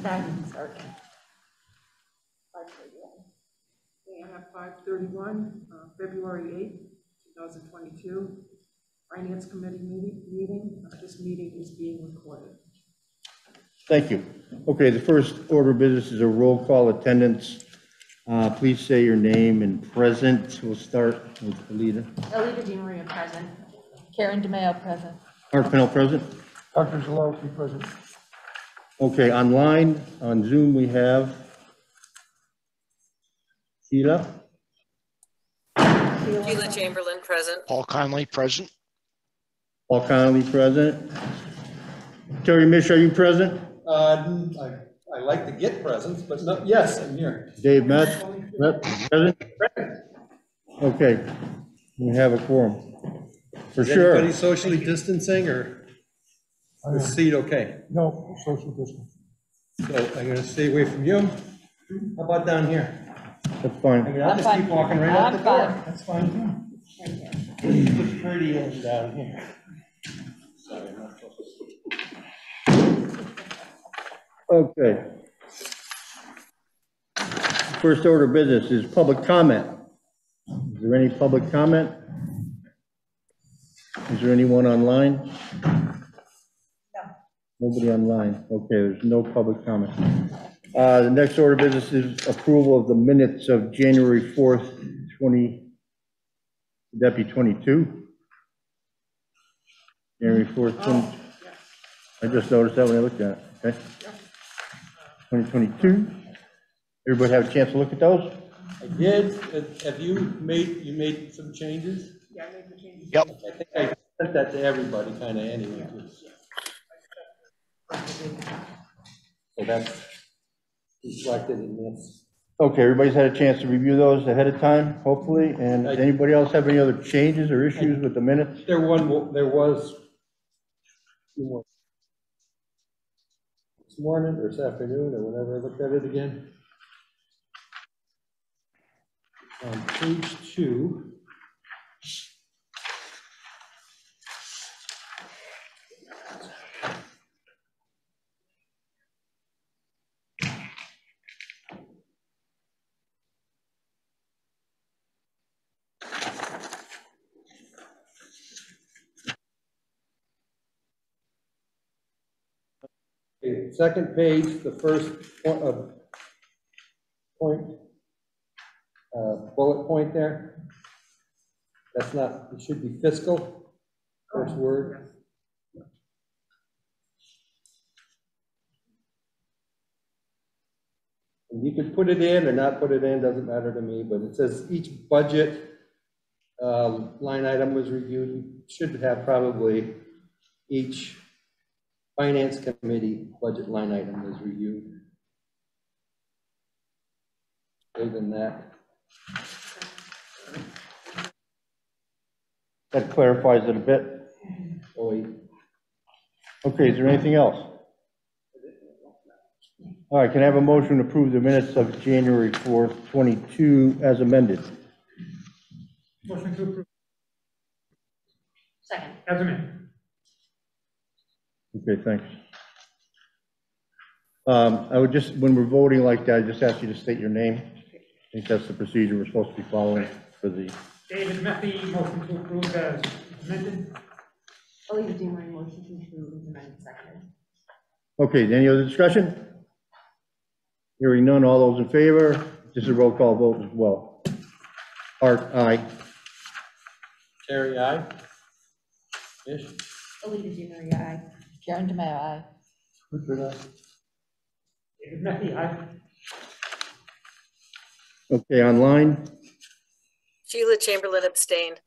Sorry. 5:31. Okay, I have 5:31, February 8th, 2022. Finance Committee meeting. This meeting is being recorded. Thank you. Okay, the first order of business is a roll call attendance. Please say your name and present. We'll start with Alita. Alita DeMaria present. Karen DeMayo present. Art Pennell present. Dr. Zalowski present. Okay, online, on Zoom, we have Sheila. Sheila Chamberlain present. Paul Conley present. Paul Connolly present. Terry Mish, are you present? I like to get presents, but no, yes, I'm here. Dave Metz, present? Okay, we have a quorum. For Is sure. anybody socially distancing or is the seat okay? No, social distance. So I'm gonna stay away from you. How about down here? That's I fine. mean, I'll just keep walking right out the I'm door. fine. That's fine too. Looks pretty in down here. Sorry, I'm not supposed to. Okay. First order of business is public comment. Is there any public comment? Is there anyone online? No. Nobody online. Okay, there's no public comment. The next order of business is approval of the minutes of January 4th, 20, would that be 22? January 4th, 20. I just noticed that when I looked at it, okay? 2022. Everybody have a chance to look at those? I did. Have you made some changes? Yeah, I made the changes. Yep. I think I sent that to everybody kind of anyway. So that's reflected in this. Okay, everybody's had a chance to review those ahead of time, hopefully, and does anybody else have any other changes or issues with the minutes? There was two more. This morning or this afternoon or whenever I looked at it again. On page 2. Okay, second page, the first bullet point there. That's not, it should be fiscal, first word. And you can put it in or not put it in, doesn't matter to me, but it says each budget line item was reviewed. You should have probably each Finance Committee budget line item was reviewed. Other than that. That clarifies it a bit. Okay, is there anything else? All right, can I have a motion to approve the minutes of January 4th, 22 as amended? Motion to approve. Second. As amended. Okay, thanks. I would just, when we're voting like that, I just ask you to state your name. I think that's the procedure we're supposed to be following for the. David Meppi, motion to approve as amended. Alita DeMaria motion to approve as amended. Seconded. Okay, any other discussion? Hearing none, all those in favor? This is a roll call vote as well. Art, aye. Terry, aye. Ish. Alita DeMaria, aye. Karen DeMayo, aye. Richard, aye. David Meppi, aye. Okay, online? Sheila Chamberlain abstained.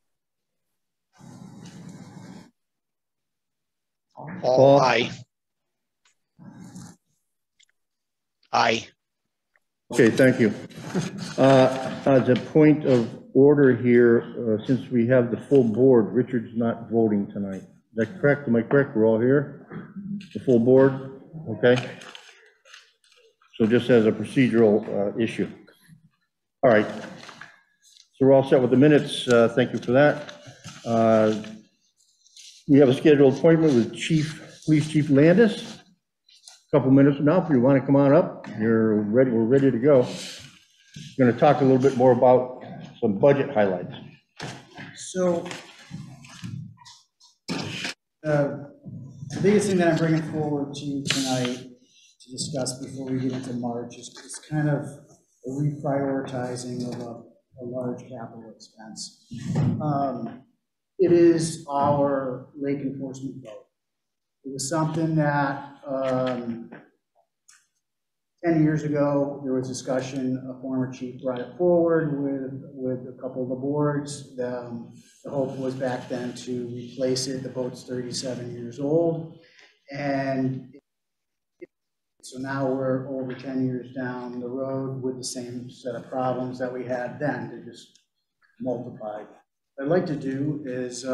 Paul? Aye. Aye. Okay, thank you. As a point of order here, since we have the full board, Richard's not voting tonight. Is that correct? Am I correct? We're all here? The full board? Okay. So just as a procedural issue. All right. So we're all set with the minutes. Thank you for that. We have a scheduled appointment with Police Chief Landis. couple minutes from now, if you want to come on up, we're ready to go. Going to talk a little bit more about some budget highlights. So, the biggest thing that I'm bringing forward to you tonight to discuss before we get into March is kind of a reprioritizing of a large capital expense. It is our lake enforcement boat. It was something that 10 years ago, there was discussion, a former chief brought it forward with a couple of the boards. The hope was back then to replace it. The boat's 37 years old. And so now we're over 10 years down the road with the same set of problems that we had then. They just multiplied. What I'd like to do is,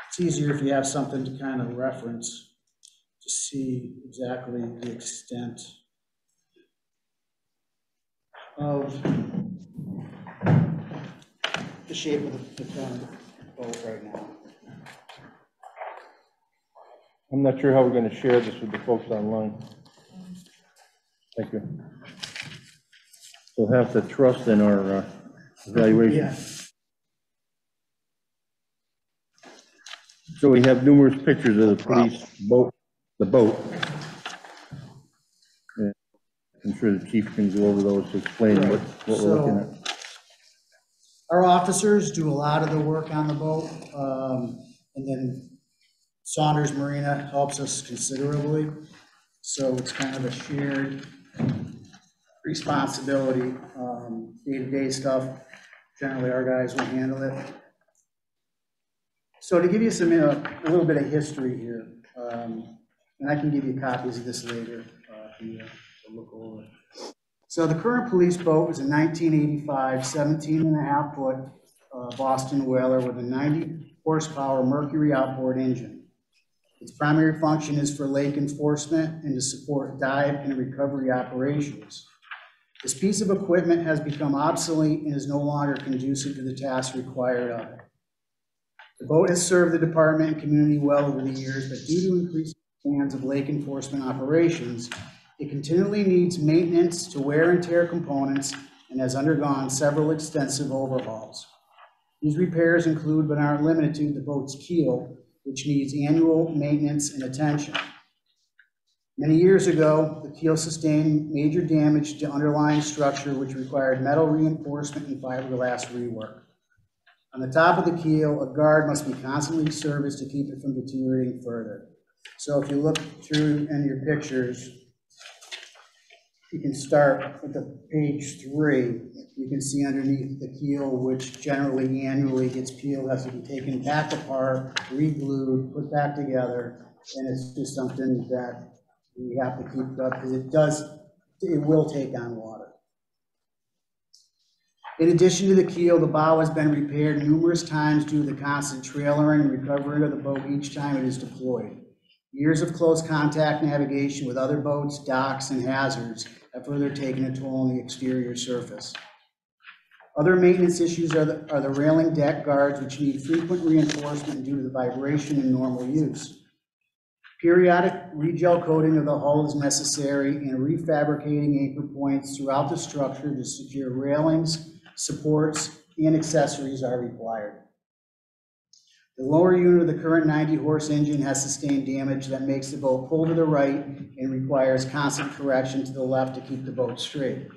it's easier if you have something to kind of reference to see exactly the extent of the shape of the current boat right now. I'm not sure how we're going to share this with the folks online. Thank you. We'll have to trust in our evaluation. Yeah. So we have numerous pictures of the police boat, the boat. Yeah, I'm sure the chief can go over those to explain what we're looking at. Our officers do a lot of the work on the boat, and then Saunders Marina helps us considerably. So it's kind of a shared responsibility. Day-to-day stuff, generally our guys will handle it. So to give you some, a little bit of history here, and I can give you copies of this later for you to look over. So the current police boat was a 1985 17.5 foot Boston Whaler with a 90 horsepower Mercury outboard engine. Its primary function is for lake enforcement and to support dive and recovery operations. This piece of equipment has become obsolete and is no longer conducive to the tasks required of it. The boat has served the department and community well over the years, but due to increased demands of lake enforcement operations, it continually needs maintenance to wear and tear components and has undergone several extensive overhauls. These repairs include, but aren't limited to, the boat's keel, which needs annual maintenance and attention. Many years ago, the keel sustained major damage to underlying structure, which required metal reinforcement and fiberglass rework. On the top of the keel, a guard must be constantly serviced to keep it from deteriorating further. So if you look through in your pictures, you can start with the page 3. You can see underneath the keel, which generally annually gets peeled, has to be taken back apart, re-glued, put back together, and it's just something that we have to keep up because it will take on water. In addition to the keel, the bow has been repaired numerous times due to the constant trailering and recovering of the boat each time it is deployed. Years of close contact navigation with other boats, docks, and hazards have further taken a toll on the exterior surface. Other maintenance issues are the railing deck guards, which need frequent reinforcement due to the vibration in normal use. Periodic regel coating of the hull is necessary, and refabricating anchor points throughout the structure to secure railings, supports, and accessories are required. The lower unit of the current 90-horse engine has sustained damage that makes the boat pull to the right and requires constant correction to the left to keep the boat straight.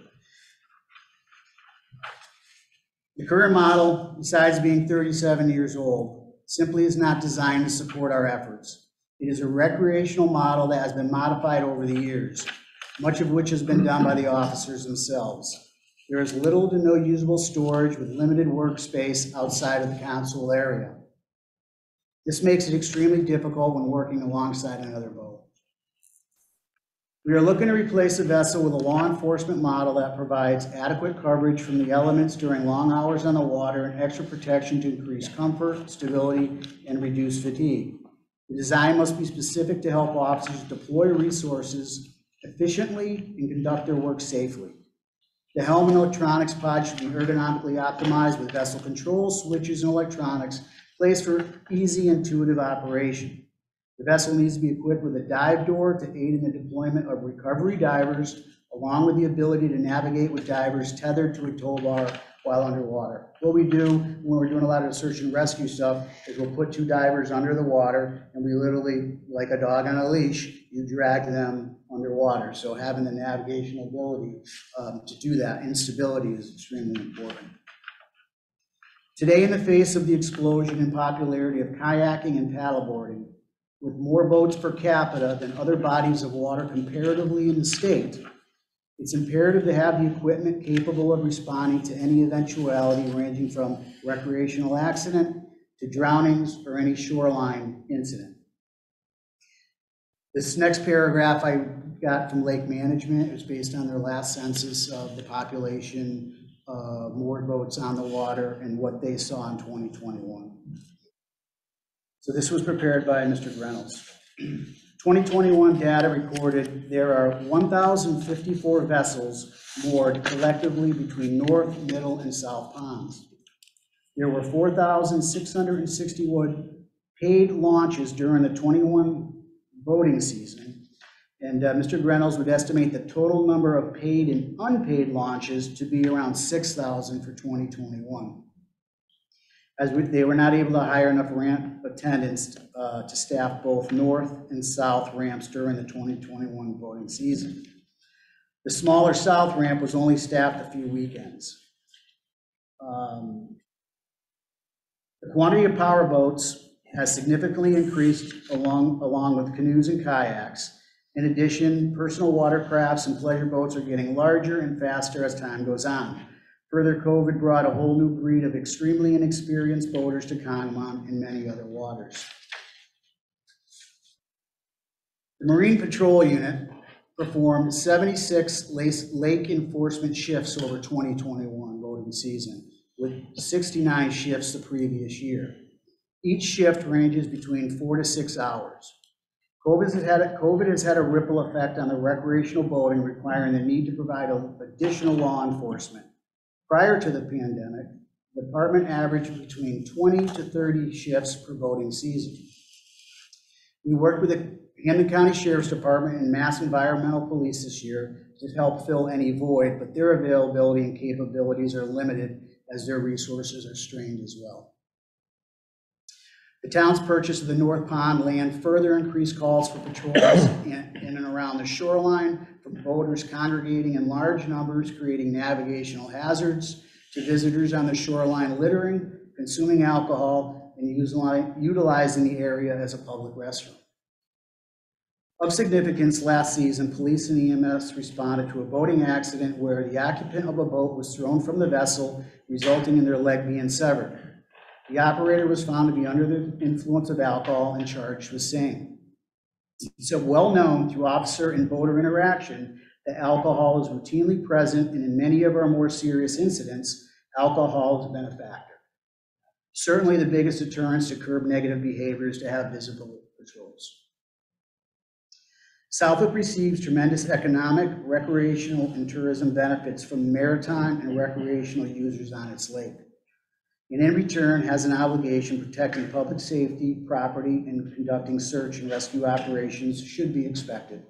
The current model, besides being 37 years old, simply is not designed to support our efforts. It is a recreational model that has been modified over the years, much of which has been done by the officers themselves. There is little to no usable storage with limited workspace outside of the console area. This makes it extremely difficult when working alongside another boat. We are looking to replace a vessel with a law enforcement model that provides adequate coverage from the elements during long hours on the water and extra protection to increase comfort, stability, and reduce fatigue. The design must be specific to help officers deploy resources efficiently and conduct their work safely. The helm and electronics pod should be ergonomically optimized with vessel controls, switches, and electronics placed for easy, intuitive operation. The vessel needs to be equipped with a dive door to aid in the deployment of recovery divers, along with the ability to navigate with divers tethered to a tow bar while underwater. What we do when we're doing a lot of the search and rescue stuff is we'll put 2 divers under the water, and we literally, like a dog on a leash, you drag them underwater. So having the navigational ability to do that, instability, is extremely important. Today, in the face of the explosion in popularity of kayaking and paddleboarding, with more boats per capita than other bodies of water comparatively in the state, it's imperative to have the equipment capable of responding to any eventuality ranging from recreational accident to drownings or any shoreline incident. This next paragraph I got from Lake Management. It was based on their last census of the population of moored boats on the water and what they saw in 2021. So this was prepared by Mr. Reynolds. 2021 data recorded there are 1,054 vessels moored collectively between North, Middle, and South Ponds. There were 4,661 paid launches during the 21 boating season, and Mr. Reynolds would estimate the total number of paid and unpaid launches to be around 6,000 for 2021. As they were not able to hire enough ramp attendants to staff both north and south ramps during the 2021 boating season. The smaller south ramp was only staffed a few weekends. The quantity of power boats has significantly increased along with canoes and kayaks. In addition, personal watercrafts and pleasure boats are getting larger and faster as time goes on. Further, COVID brought a whole new breed of extremely inexperienced boaters to Conemaugh and many other waters. The Marine Patrol Unit performed 76 lake enforcement shifts over 2021 boating season, with 69 shifts the previous year. Each shift ranges between 4 to 6 hours. COVID has had a ripple effect on the recreational boating, requiring the need to provide additional law enforcement. Prior to the pandemic, the department averaged between 20 to 30 shifts per boating season. We worked with the Hampden County Sheriff's Department and Mass Environmental Police this year to help fill any void, but their availability and capabilities are limited as their resources are strained as well. The town's purchase of the North Pond land further increased calls for patrols in and around the shoreline, from boaters congregating in large numbers, creating navigational hazards, to visitors on the shoreline littering, consuming alcohol, and utilizing the area as a public restroom. Of significance, last season, police and EMS responded to a boating accident where the occupant of a boat was thrown from the vessel, resulting in their leg being severed. The operator was found to be under the influence of alcohol and charged with same. It's well known through officer and boater interaction that alcohol is routinely present, and in many of our more serious incidents, alcohol has been a factor. Certainly the biggest deterrence to curb negative behavior is to have visible patrols. Southwick receives tremendous economic, recreational, and tourism benefits from maritime and recreational users on its lake, and in return has an obligation protecting public safety, property, and conducting search and rescue operations should be expected.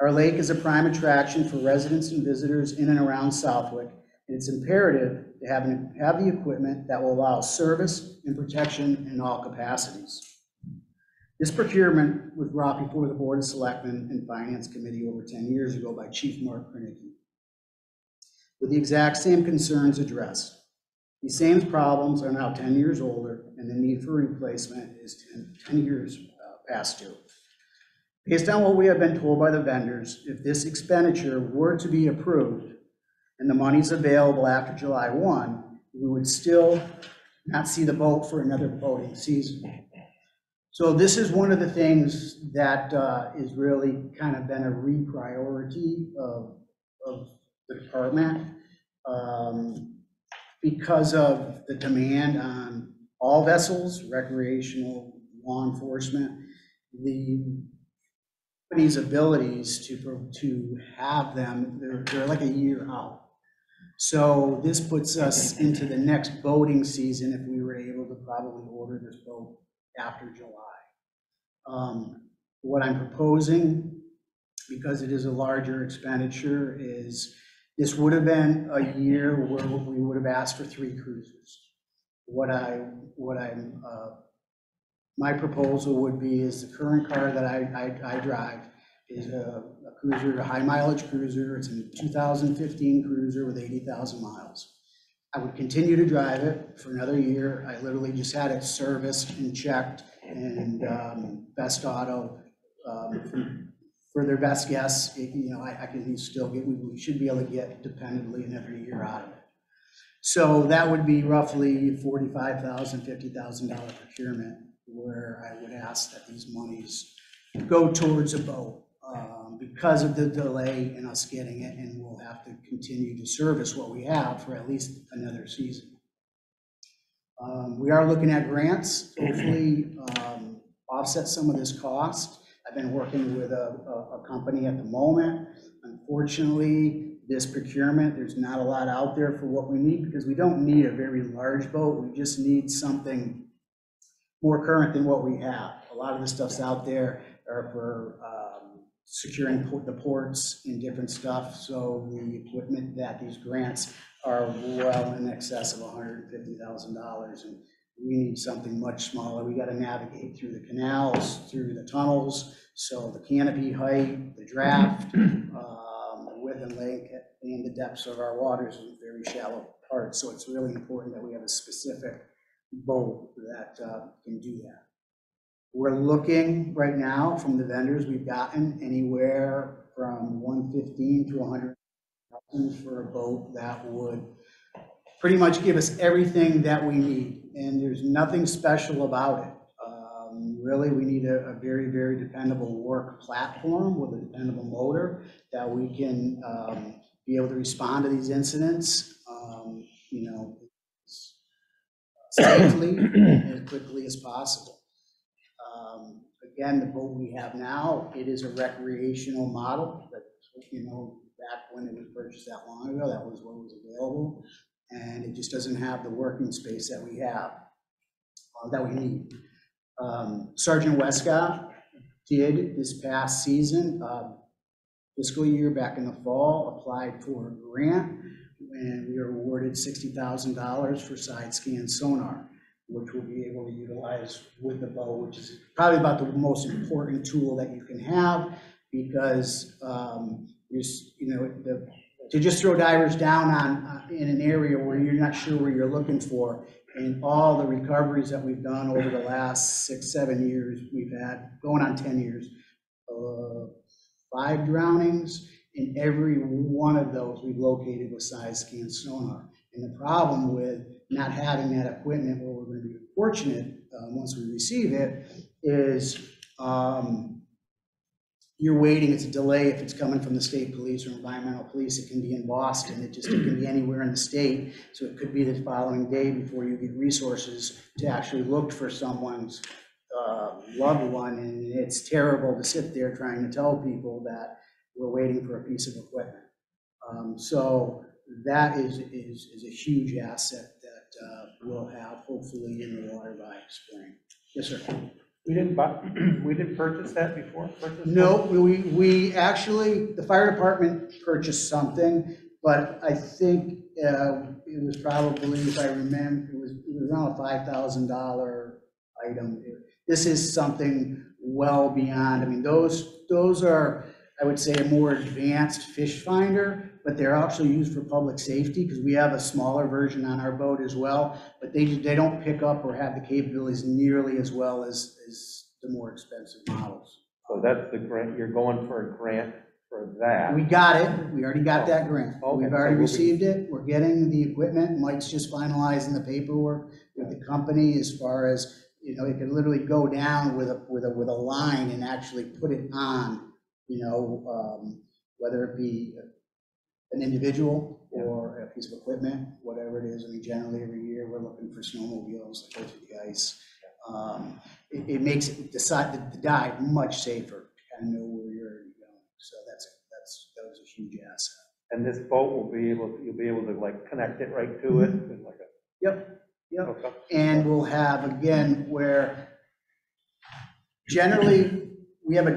Our lake is a prime attraction for residents and visitors in and around Southwick, and it's imperative to have the equipment that will allow service and protection in all capacities. This procurement was brought before the Board of Selectmen and Finance Committee over 10 years ago by Chief Mark Krenicki, with the exact same concerns addressed. These same problems are now 10 years older, and the need for replacement is 10 years past due. Based on what we have been told by the vendors, if this expenditure were to be approved and the money's available after July 1, we would still not see the boat for another boating season. So this is one of the things that is really kind of been a re-priority of the department. Because of the demand on all vessels, recreational, law enforcement, the company's abilities to have them, they're like a year out. So this puts us into the next boating season if we were able to probably order this boat after July. What I'm proposing, because it is a larger expenditure, is this would have been a year where we would have asked for 3 cruisers. My proposal would be is the current car that I drive is a cruiser, a high mileage cruiser. It's a 2015 cruiser with 80,000 miles. I would continue to drive it for another year. I literally just had it serviced and checked, and Best Auto, for their best guess, I can still get, we should be able to get dependably another year out of it. So that would be roughly $45,000, $50,000 procurement, where I would ask that these monies go towards a boat because of the delay in us getting it, and we'll have to continue to service what we have for at least another season. We are looking at grants, hopefully offset some of this cost. I've been working with a company at the moment. Unfortunately, this procurement, there's not a lot out there for what we need, because we don't need a very large boat. We just need something more current than what we have. A lot of the stuff's out there are for securing the ports and different stuff. So the equipment that these grants are well in excess of $150,000, and we need something much smaller. We got to navigate through the canals, through the tunnels. So the canopy height, the draft, width and length, and the depths of our waters is very shallow parts. So it's really important that we have a specific boat that can do that. We're looking right now from the vendors we've gotten anywhere from $115,000 to $100,000 for a boat that would pretty much give us everything that we need. And there's nothing special about it. Really, we need a very, very dependable work platform with a dependable motor that we can be able to respond to these incidents, safely and as quickly as possible. Again, the boat we have now, it is a recreational model. But back when it was purchased that long ago, that was what was available, and it just doesn't have the working space that we have, that we need. Sergeant Westcott did this past season, fiscal year back in the fall, applied for a grant, and we were awarded $60,000 for side scan sonar, which we'll be able to utilize with the boat, which is probably about the most important tool that you can have, because to just throw divers down in an area where you're not sure where you're looking for, and all the recoveries that we've done over the last 6-7 years, we've had, going on 10 years, 5 drownings, and every one of those we've located with side scan sonar. And the problem with not having that equipment, where we're going to be fortunate once we receive it, is you're waiting. It's a delay if it's coming from the state police or environmental police. It can be in Boston. It can be anywhere in the state. So it could be the following day before you get resources to actually look for someone's loved one. And it's terrible to sit there trying to tell people that we're waiting for a piece of equipment. So that is a huge asset that we'll have hopefully in the water by spring. Yes, sir. We didn't purchase that before? No, we actually, the fire department purchased something, but I think it was probably, if I remember, it was around a $5,000 item. This is something well beyond. I mean, those are, I would say, a more advanced fish finder, but they're actually used for public safety, because we have a smaller version on our boat as well, but they don't pick up or have the capabilities nearly as well as the more expensive models. So that's the grant, you're going for a grant for that? We got it, we already got that grant. Okay. We've already received it, we're getting the equipment. Mike's just finalizing the paperwork with the company as far as, it can literally go down with a line and actually put it on, whether it be an individual or a piece of equipment, whatever it is. I mean, generally every year we're looking for snowmobiles that go through the ice. It makes the dive much safer to kind of know where you're going. So that was a huge asset. And this boat you'll be able to like connect it right to it? With like a, Yep. okay. And we'll have, again, where Generally, we have a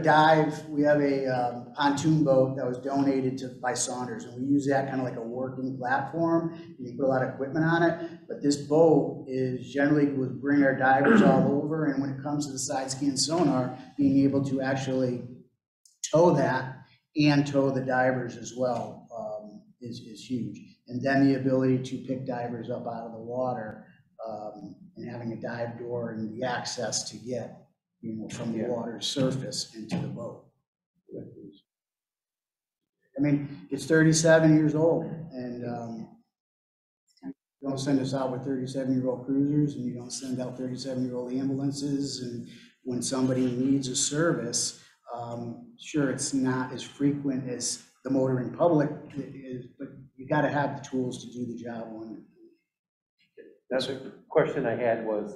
pontoon boat that was donated by Saunders, and we use that kind of like a working platform, and you put a lot of equipment on it, but this boat is generally would bring our divers all over, and when it comes to the side scan sonar, being able to actually tow that and tow the divers as well is huge. And then the ability to pick divers up out of the water and having a dive door and the access to get, from the water's surface into the boat. I mean, it's 37 years old, and you don't send us out with 37-year-old cruisers, and you don't send out 37-year-old ambulances, and when somebody needs a service, sure, it's not as frequent as the motoring public is, but you got to have the tools to do the job. That's a question I had was,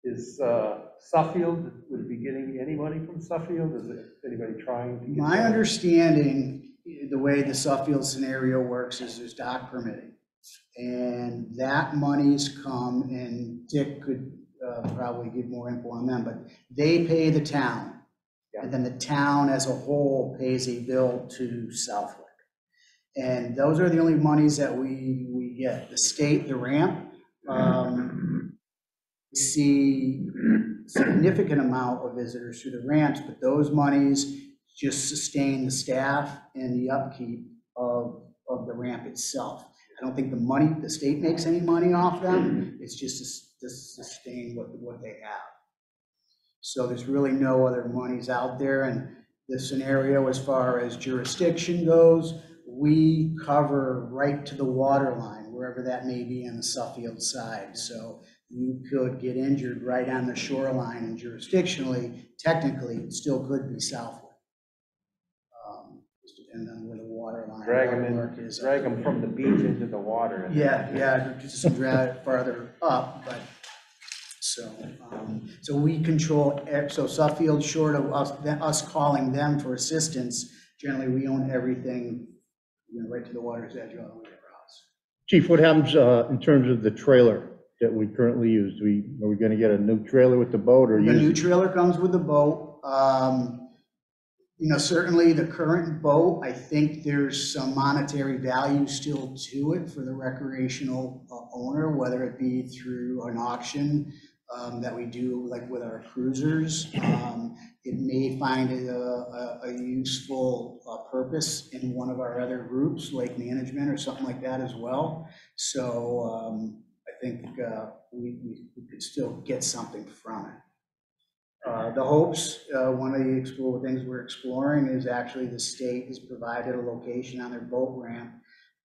is Suffield, would it be getting any money from Suffield? Is anybody trying to get? My understanding, the way the Suffield scenario works is there's dock permitting. And that money's come, and Dick could probably give more info on them, but they pay the town. And then the town as a whole pays a bill to Southwick. And those are the only monies that we get. The state, the ramp, see significant amount of visitors through the ramps, but those monies just sustain the staff and the upkeep of the ramp itself. I don't think the state makes any money off them. It's just to sustain what they have. So there's really no other monies out there. And the scenario as far as jurisdiction goes, we cover right to the water line, wherever that may be on the Suffield side. So you could get injured right on the shoreline, and jurisdictionally, technically, it still could be Southwick. Just depending on where the water line Drag them from the beach into the water. Yeah, just drag it farther up, but so we control, so Suffield, short of us calling them for assistance, generally we own everything, right to the water's edge all the way across. Chief, what happens in terms of the trailer that we currently use? Are we going to get a new trailer with the boat, or The new trailer comes with the boat. Certainly the current boat, I think there's some monetary value still to it for the recreational owner, whether it be through an auction that we do like with our cruisers. It may find a useful purpose in one of our other groups, lake management or something like that as well. So I think we could still get something from it. The hopes, one of the things we're exploring is actually the state has provided a location on their boat ramp,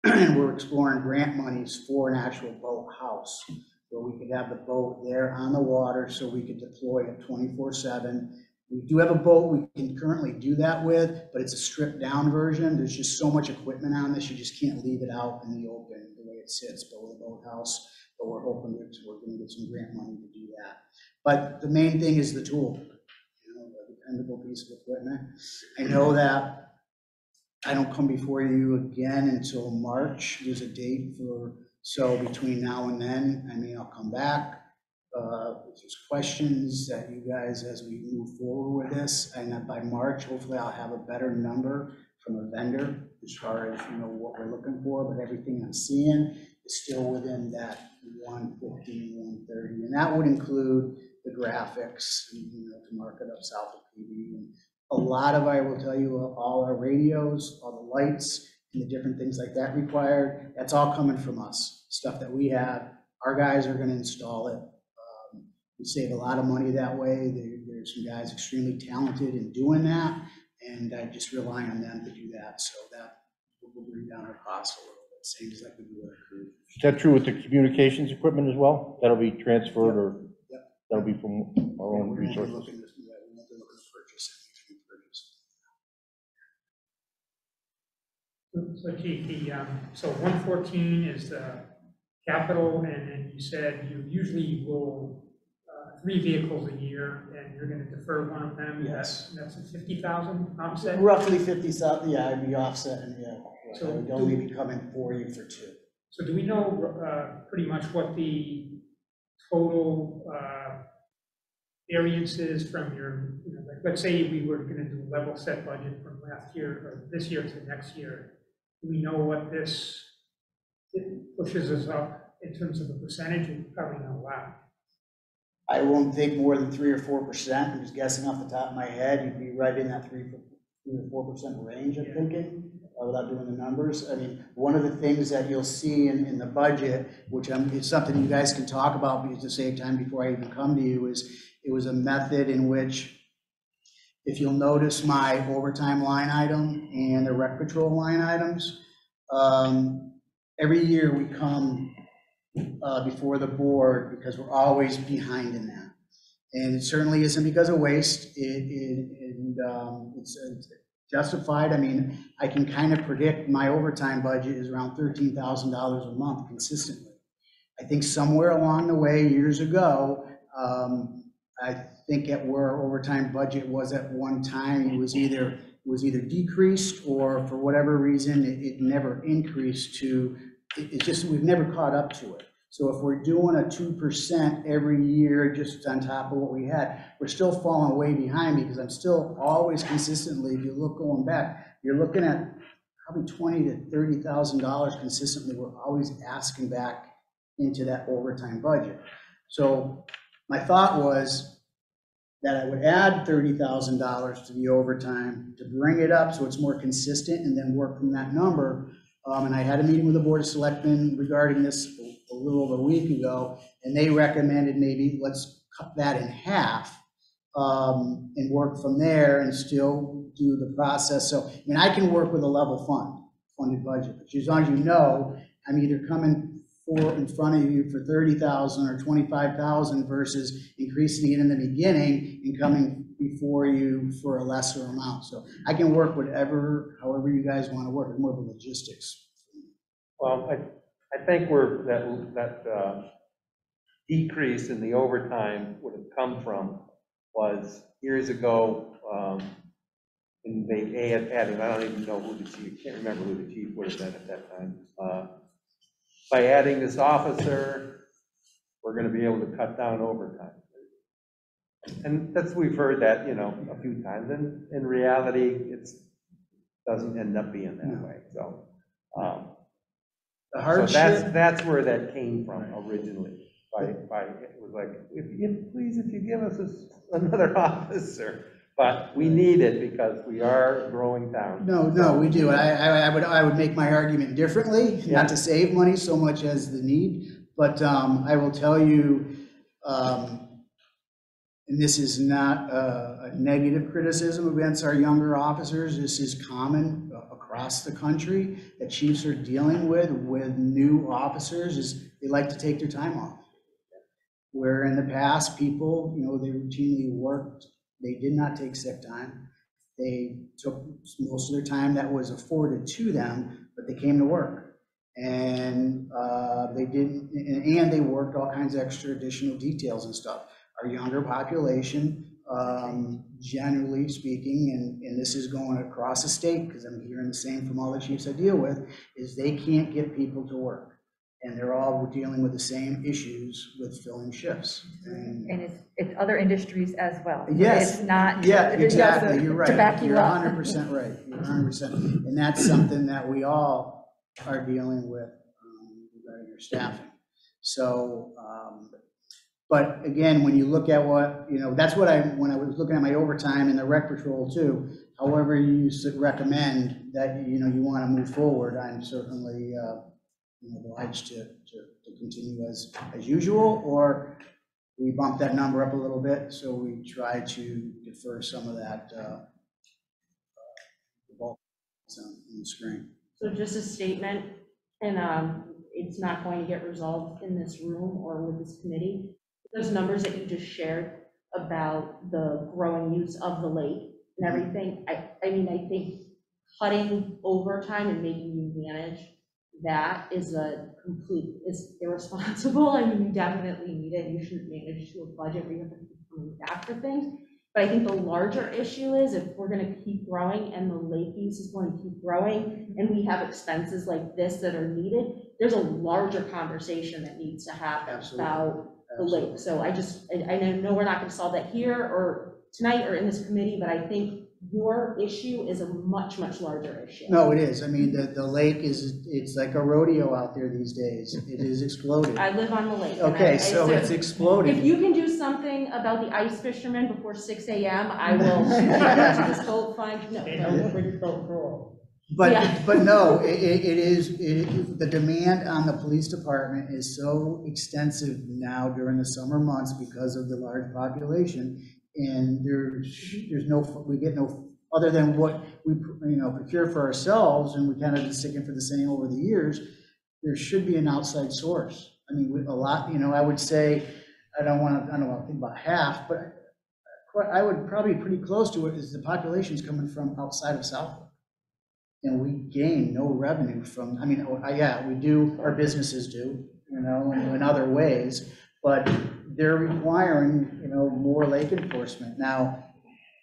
and we're exploring grant monies for an actual boat house, where we could have the boat there on the water so we could deploy it 24/7. We do have a boat we can currently do that with, but it's a stripped down version. There's just so much equipment on this, you just can't leave it out in the open the way it sits, but with a boathouse. But we're hoping that we're going to get some grant money to do that. But the main thing is the tool, a dependable piece of equipment. I know that I don't come before you again until March. There's a date so between now and then, I'll come back. If there's questions that you guys, as we move forward with this, and by March, hopefully I'll have a better number from a vendor as far as, what we're looking for, but everything I'm seeing is still within that 115, 130, and that would include the graphics, to mark it up south of PD. And a lot of, I will tell you, all our radios, all the lights, and the different things like that required, that's all coming from us. Stuff that we have, our guys are going to install it. We save a lot of money that way. There's some guys extremely talented in doing that, and I just rely on them to do that. So that will bring down our costs a little bit, same as like we do with our crew. Is that true with the communications equipment as well? That'll be transferred, or that'll be from our own resources? We're looking to purchase it. So Chief, so 114 is the capital, and then you said you usually will 3 vehicles a year, and you're going to defer one of them. Yes. That's a 50,000 offset. Roughly 50,000. Yeah, I'd be offsetting. Yeah. So I would only be coming for you for 2. So do we know pretty much what the total variances from your, like, let's say we were gonna do a level set budget from last year or this year to next year. Do we know what this it pushes us up in terms of a percentage? We probably know a lot. I won't think more than 3 or 4%. I'm just guessing off the top of my head. You'd be right in that 3 or 4% range, I'm thinking, without doing the numbers. I mean, one of the things that you'll see in the budget, which is something you guys can talk about because to save time before I even come to you, is it was a method in which, if you'll notice my overtime line item and the rec patrol line items, every year we come before the board because we're always behind in that. And it certainly isn't because of waste. It's justified. I mean, I can kind of predict my overtime budget is around $13,000 a month consistently. I think somewhere along the way, years ago, I think at where our overtime budget was at one time, it was either decreased or for whatever reason, it never increased to, it's just, we've never caught up to it. So if we're doing a 2% every year, just on top of what we had, we're still falling way behind because I'm still always consistently, if you look going back, you're looking at probably $20,000 to $30,000 consistently. We're always asking back into that overtime budget. So my thought was that I would add $30,000 to the overtime to bring it up so it's more consistent and then work from that number. And I had a meeting with the Board of Selectmen regarding this a little over a week ago, and they recommended maybe let's cut that in half and work from there and still do the process. So, I mean, I can work with a level funded budget, but as long as you know, I'm either coming in front of you for 30,000 or 25,000 versus increasing it in the beginning and coming before you for a lesser amount. So I can work however you guys want to work. It's more of a logistics. Well, I think that decrease in the overtime would have come from was years ago, when they added, I don't even know who the chief, can't remember who the chief would have been at that time. By adding this officer, we're going to be able to cut down overtime. And we've heard that, a few times. And in reality, it doesn't end up being that way. So, The hardship. that's where that came from originally. It was like, if you give us another officer, but we need it because we are a growing town. No, we do. I would make my argument differently, not to save money so much as the need. But I will tell you, and this is not a negative criticism against our younger officers. This is common across the country that chiefs are dealing with new officers is they like to take their time off. Where in the past, people, they routinely worked. They did not take sick time. They took most of their time that was afforded to them, but they came to work. And they worked all kinds of extra additional details and stuff. Our younger population, generally speaking, and this is going across the state because I'm hearing the same from all the chiefs I deal with, is they can't get people to work. And they're all dealing with the same issues with filling shifts. And it's other industries as well. Yes. It's not. Yeah, exactly. You're right. To back you You're up. 100% right. You're 100%. And that's something that we all are dealing with regarding our staffing. So, but again, when you look at what, that's what when I was looking at my overtime and the rec patrol too, however you recommend that, you want to move forward, I'm certainly obliged to continue as usual, or we bump that number up a little bit, so we try to defer some of that bulk in the screen. So just a statement, and it's not going to get resolved in this room or with this committee. Those numbers that you just shared about the growing use of the lake and everything, I think cutting overtime and making you manage that is irresponsible. I mean, you definitely need it. You shouldn't manage to a budget where you have to keep coming back for things. But I think the larger issue is if we're going to keep growing and the lake use is going to keep growing and we have expenses like this that are needed, there's a larger conversation that needs to happen about the lake. So I know we're not gonna solve that here or tonight or in this committee, but I think your issue is a much, much larger issue. No, it is. I mean, the lake it's like a rodeo out there these days. It is exploded. I live on the lake. and Okay, I so said, it's exploded. if you can do something about the ice fishermen before 6 a.m., I will get into this boat fund. No, Yeah. But no, the demand on the police department is so extensive now during the summer months because of the large population. And we get no, other than what we, procure for ourselves, and we kind of been sticking for the same over the years, there should be an outside source. I mean, a lot, I would say, I don't want to think about half, but I would probably pretty close to it is the population's coming from outside of Southwick. And we gain no revenue from, we do, our businesses do, in other ways, but they're requiring, more lake enforcement. Now,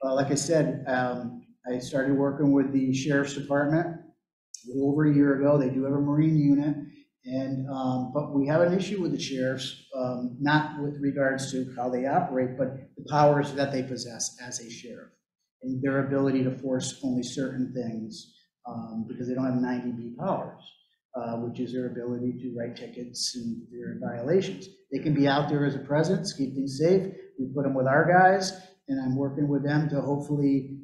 like I said, I started working with the sheriff's department a little over a year ago. They do have a marine unit, and but we have an issue with the sheriffs, not with regards to how they operate, but the powers that they possess as a sheriff and their ability to force only certain things. Because they don't have 90B powers, which is their ability to write tickets and their violations. They can be out there as a presence, keep things safe. We put them with our guys, and I'm working with them to hopefully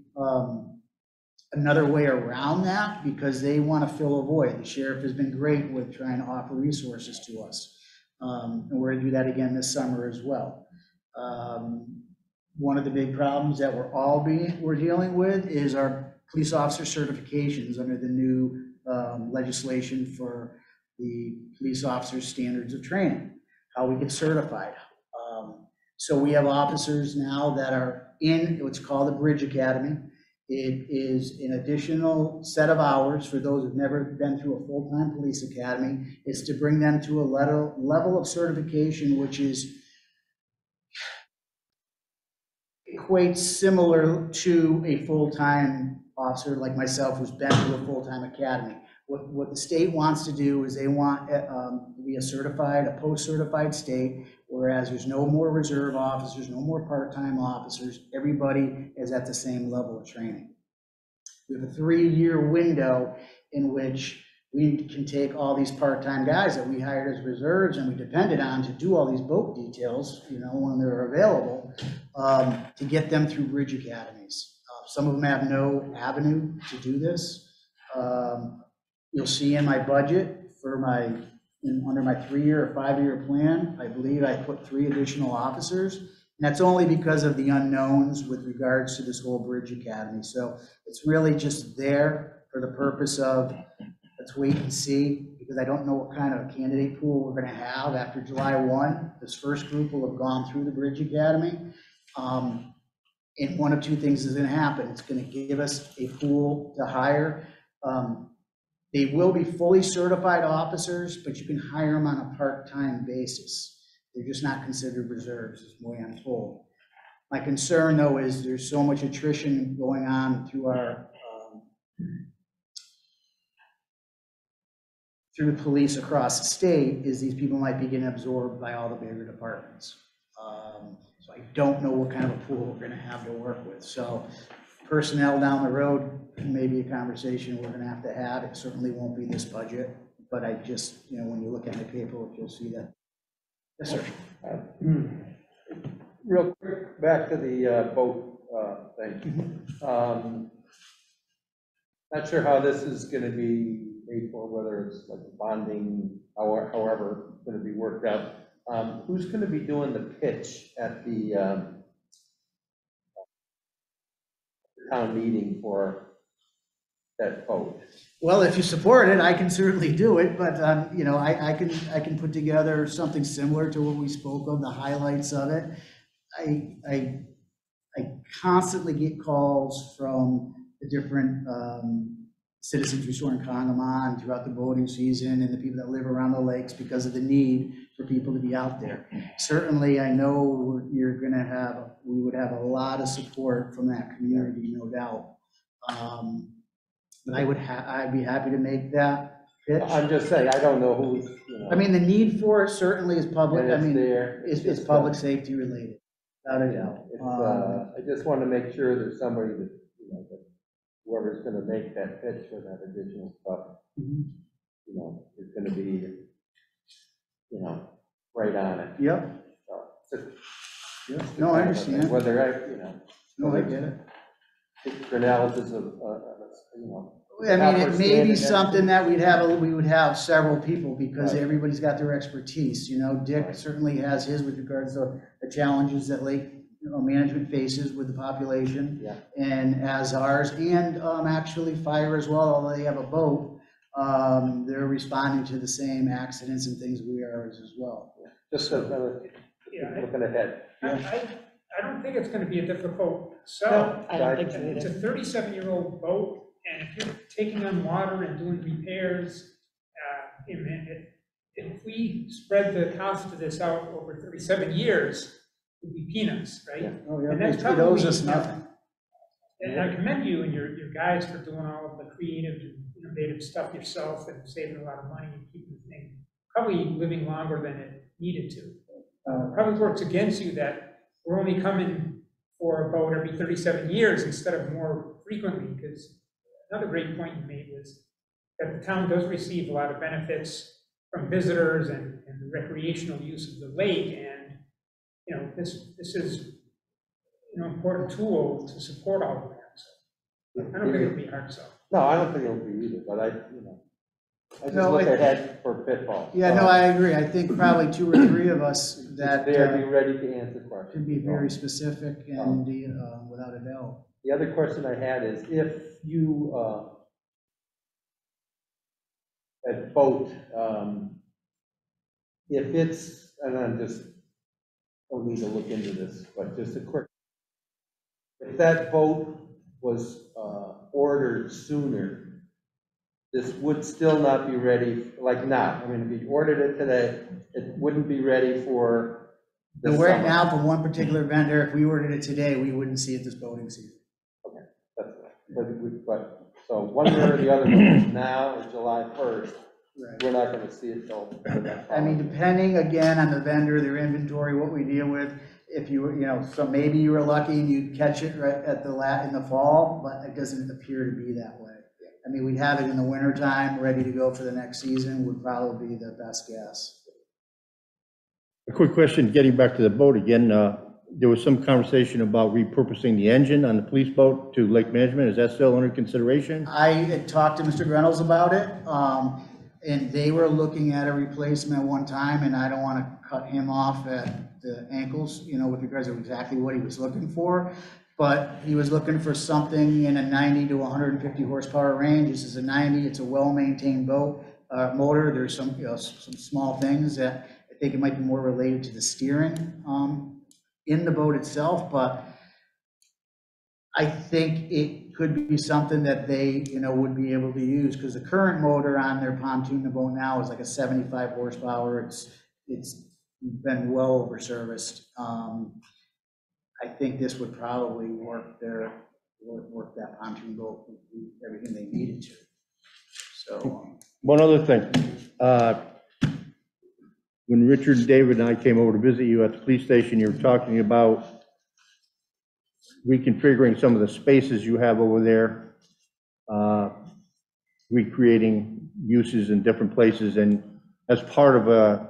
another way around that, because they want to fill a void. The sheriff has been great with trying to offer resources to us, and we're going to do that again this summer as well. One of the big problems that we're dealing with is our police officer certifications under the new legislation for the police officers' standards of training, how we get certified. So we have officers now that are in what's called the Bridge Academy. It is an additional set of hours for those who've never been through a full-time police academy. It's to bring them to a level of certification which equates similar to a full-time officer like myself who's been to a full-time academy. What the state wants to do is they want to be a post-certified state, whereas there's no more reserve officers, no more part-time officers. Everybody is at the same level of training. We have a 3-year window in which we can take all these part-time guys that we hired as reserves and we depended on to do all these boat details, when they're available, to get them through Bridge Academies. Some of them have no avenue to do this. You'll see in my budget for under my 3-year or 5-year plan, I believe I put 3 additional officers. And that's only because of the unknowns with regards to this whole Bridge Academy. So it's really just there for the purpose of, let's wait and see, because I don't know what kind of candidate pool we're going to have after July 1. This first group will have gone through the Bridge Academy. And one of two things is going to happen. It's going to give us a pool to hire. They will be fully certified officers, but you can hire them on a part-time basis. They're just not considered reserves, is the way I'm told. My concern, though, is there's so much attrition going on through through the police across the state, is these people might be getting absorbed by all the bigger departments. So I don't know what kind of a pool we're going to have to work with. So personnel down the road may be a conversation we're going to have. It certainly won't be this budget, but I just, when you look at the paperwork, you'll see that. Yes, sir. Real quick, back to the boat thing. Not sure how this is going to be paid for, whether it's like bonding, however it's going to be worked out. Who's going to be doing the pitch at the town meeting for that vote? Well, if you support it, I can certainly do it, but I can put together something similar to what we spoke of, the highlights of it. I constantly get calls from the different citizens restoring Congamon throughout the boating season and the people that live around the lakes because of the need for people to be out there. Certainly, I know we would have a lot of support from that community, no doubt. But I'd be happy to make that pitch. I'm just saying, I don't know who's, you know. I mean, the need for it certainly is public, and I it's mean, there. it's just, public safety related, without a doubt. It's, I just want to make sure there's somebody that, you know, that whoever's going to make that pitch for that additional stuff, Mhm. you know, is going to be, you know, right on it. Yep, So, just no, I understand. whether I, you know, No, I get it. it's for analysis of, you know. I mean, it may be standard something that we would have several people, because Right. everybody's got their expertise, you know, Dick Right. certainly has his with regards to the challenges that lake, you know, management faces with the population. Yeah. And as ours, and, actually fire as well, although they have a boat, they're responding to the same accidents and things we are as well. Just Yeah, looking ahead. I don't think it's gonna be a difficult sell. I don't think so It's a either. 37-year-old boat, and if you're taking on water and doing repairs, if we spread the cost of this out over 37 years, it would be peanuts, right? Yeah. Oh, yeah, And that's it owes us probably- nothing. And I commend you and your guys for doing all of the creative and innovative stuff yourself and saving a lot of money and keeping the thing probably living longer than it needed to. Probably works against you that we're only coming for a boat every 37 years instead of more frequently, because another great point you made was that the town does receive a lot of benefits from visitors and the recreational use of the lake, and, you know, this is, you know, important tool to support all of that, so I don't think it'll be hard to sell. No, I don't think it'll be either, but I, you know, I just No, look I- ahead for pitfalls. Yeah, no, I agree. I think probably 2 or 3 of us that There, be ready to answer questions. can be very specific and, without a doubt. The other question I had is, if you, at boat, if it's, and I'm just, don't need to look into this, but just a quick, if that boat was ordered sooner, this would still not be ready, like now, I mean, if you ordered it today, it wouldn't be ready for the But right summer. now, for one particular vendor, if we ordered it today, we wouldn't see it this boating season. That's right. But, so one way or the other, whether it's now or July 1st, Right. we're not gonna see it till. I mean, depending again on the vendor, their inventory, what we deal with, if you, so maybe you were lucky and you'd catch it right at in the fall, but it doesn't appear to be that way. I mean, we'd have it in the winter time, ready to go for the next season, would probably be the best guess. A quick question, getting back to the boat again, there was some conversation about repurposing the engine on the police boat to lake management. Is that still under consideration? I had talked to Mr. Reynolds about it, and they were looking at a replacement at one time, and I don't want to cut him off at the ankles, with regards to exactly what he was looking for. But he was looking for something in a 90 to 150 horsepower range. This is a 90, it's a well-maintained boat, motor. There's some, some small things that I think it might be more related to the steering in the boat itself, but I think it could be something that they, would be able to use, because the current motor on their pontoon boat now is like a 75 horsepower. It's been well over serviced. I think this would probably work that pontoon boat, everything they needed to. So. One other thing, when Richard, David, and I came over to visit you at the police station, you were talking about reconfiguring some of the spaces you have over there, recreating uses in different places, and as part of a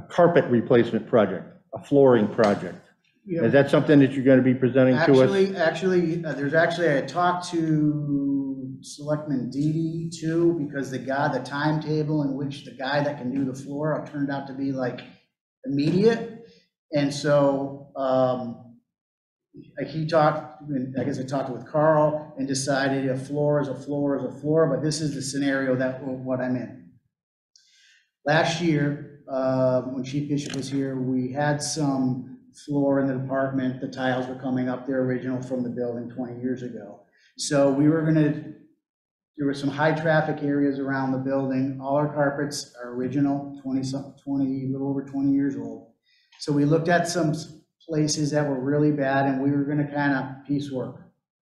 carpet replacement project, a flooring project. Yeah. Is that something that you're going to be presenting to us? Actually, I talked to Selectman Dede too, because the timetable in which the guy that can do the floor turned out to be like immediate. And so, he talked, I guess I talked with Carl and decided a floor is a floor is a floor, but this is the scenario what I'm in. Last year, when Chief Bishop was here, we had some floor in the department. The tiles were coming up, their original from the building 20 years ago. So there were some high traffic areas around the building. All our carpets are original, a little over 20 years old. So we looked at some places that were really bad, and we were gonna kind of piecework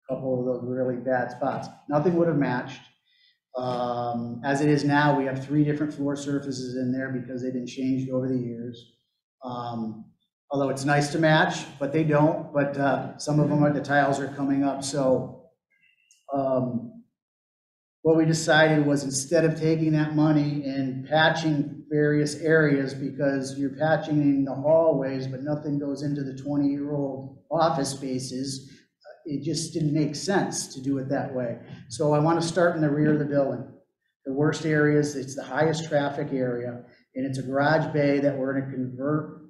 a couple of those really bad spots. Nothing would have matched. As it is now, we have 3 different floor surfaces in there because they've been changed over the years. Although it's nice to match, but they don't, but some of them the tiles are coming up, so what we decided was instead of taking that money and patching various areas, because you're patching in the hallways, but nothing goes into the 20-year-old office spaces, it just didn't make sense to do it that way. So I want to start in the rear of the building. The worst areas, it's the highest traffic area, and it's a garage bay that we're going to convert.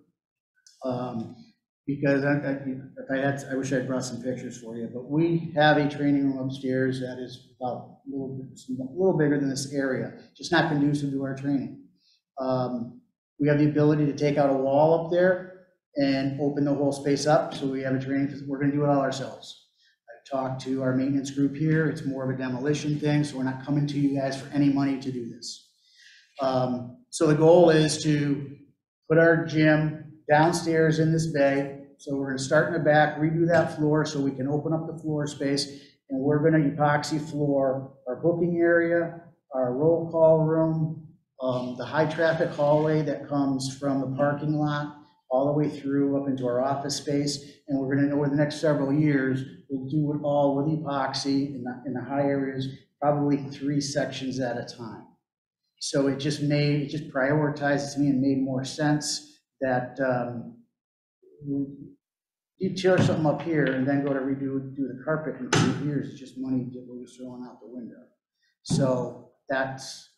Because I wish I had brought some pictures for you, but we have a training room upstairs that is about a little bigger than this area, just not conducive to our training. We have the ability to take out a wall up there and open the whole space up, so we have a training, we're gonna do it all ourselves. I've talked to our maintenance group here, it's more of a demolition thing, so we're not coming to you guys for any money to do this. So the goal is to put our gym downstairs in this bay. So we're gonna start in the back, redo that floor so we can open up the floor space, and we're gonna epoxy floor our booking area, our roll call room, the high traffic hallway that comes from the parking lot all the way through up into our office space. And we're gonna, over the next several years, we'll do it all with epoxy in the high areas, probably 3 sections at a time. So it just prioritized to me and made more sense that you tear something up here and then go to do the carpet in 2 years, it's just money that we're just throwing out the window. So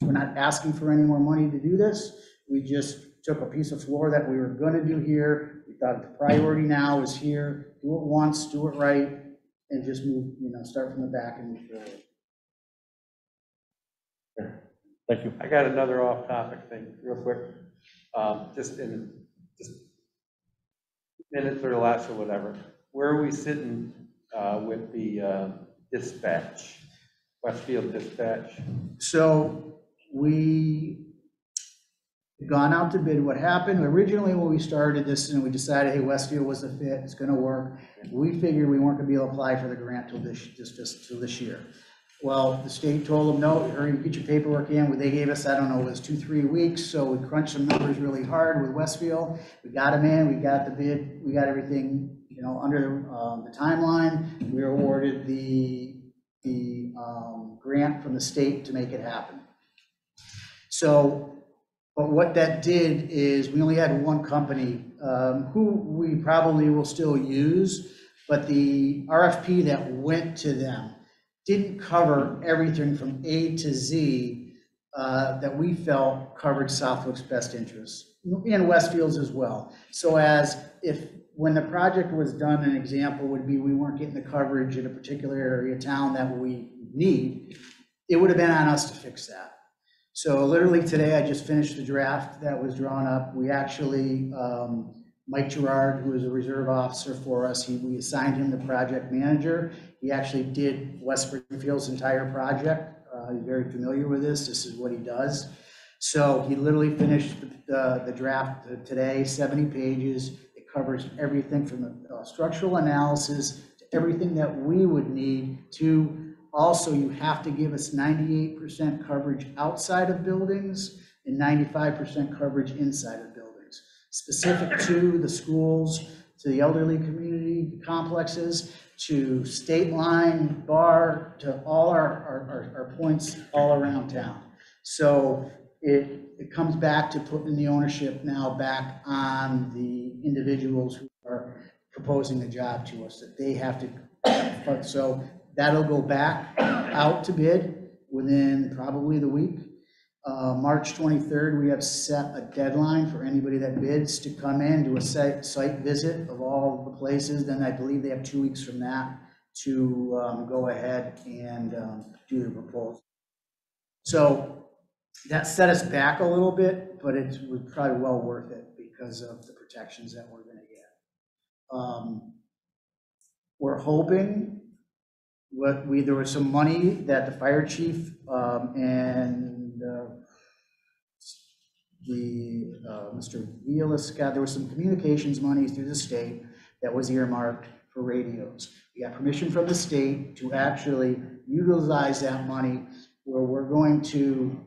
we're not asking for any more money to do this. We just took a piece of floor that we were gonna do here. We thought the priority now is here, do it once, do it right, and just move, start from the back and move forward. Thank you. I got another off-topic thing, real quick. Just minutes or less or whatever. Where are we sitting with the dispatch, Westfield dispatch? So we gone out to bid. What happened originally when we started this and we decided, hey, Westfield was a fit, it's gonna work. We figured we weren't gonna be able to apply for the grant till this year. Well, the state told them, no, hurry, get your paperwork in. They gave us, I don't know, it was 2-3 weeks. So we crunched some numbers really hard with Westfield. We got them in, we got the bid, we got everything, under the timeline. We were awarded the grant from the state to make it happen. So, but what that did is we only had one company who we probably will still use, but the RFP that went to them didn't cover everything from A to Z that we felt covered Southwick's best interests, and Westfield's as well. So when the project was done, an example would be we weren't getting the coverage in a particular area of town that we need, it would have been on us to fix that. So literally today, I just finished the draft that was drawn up. We actually, Mike Gerard, who is a reserve officer for us, we assigned him the project manager. He actually did West Springfield's entire project. He's very familiar with this. This is what he does. So he literally finished the draft today, 70 pages. It covers everything from the structural analysis to everything that we would need to also, you have to give us 98% coverage outside of buildings and 95% coverage inside of buildings, specific to the schools, to the elderly community complexes, to State Line, Bar, to all our points all around town. So it comes back to putting the ownership now back on the individuals who are proposing the job to us, that they have to, so that'll go back out to bid within probably the week. March 23rd, we have set a deadline for anybody that bids to come in, do a site visit of all the places. Then I believe they have 2 weeks from that to go ahead and do the proposal. So that set us back a little bit, but it was probably well worth it because of the protections that we're going to get. We're hoping there was some money that the fire chief and Mr. Vilas got. There was some communications money through the state that was earmarked for radios. We got permission from the state to actually utilize that money where we're going to,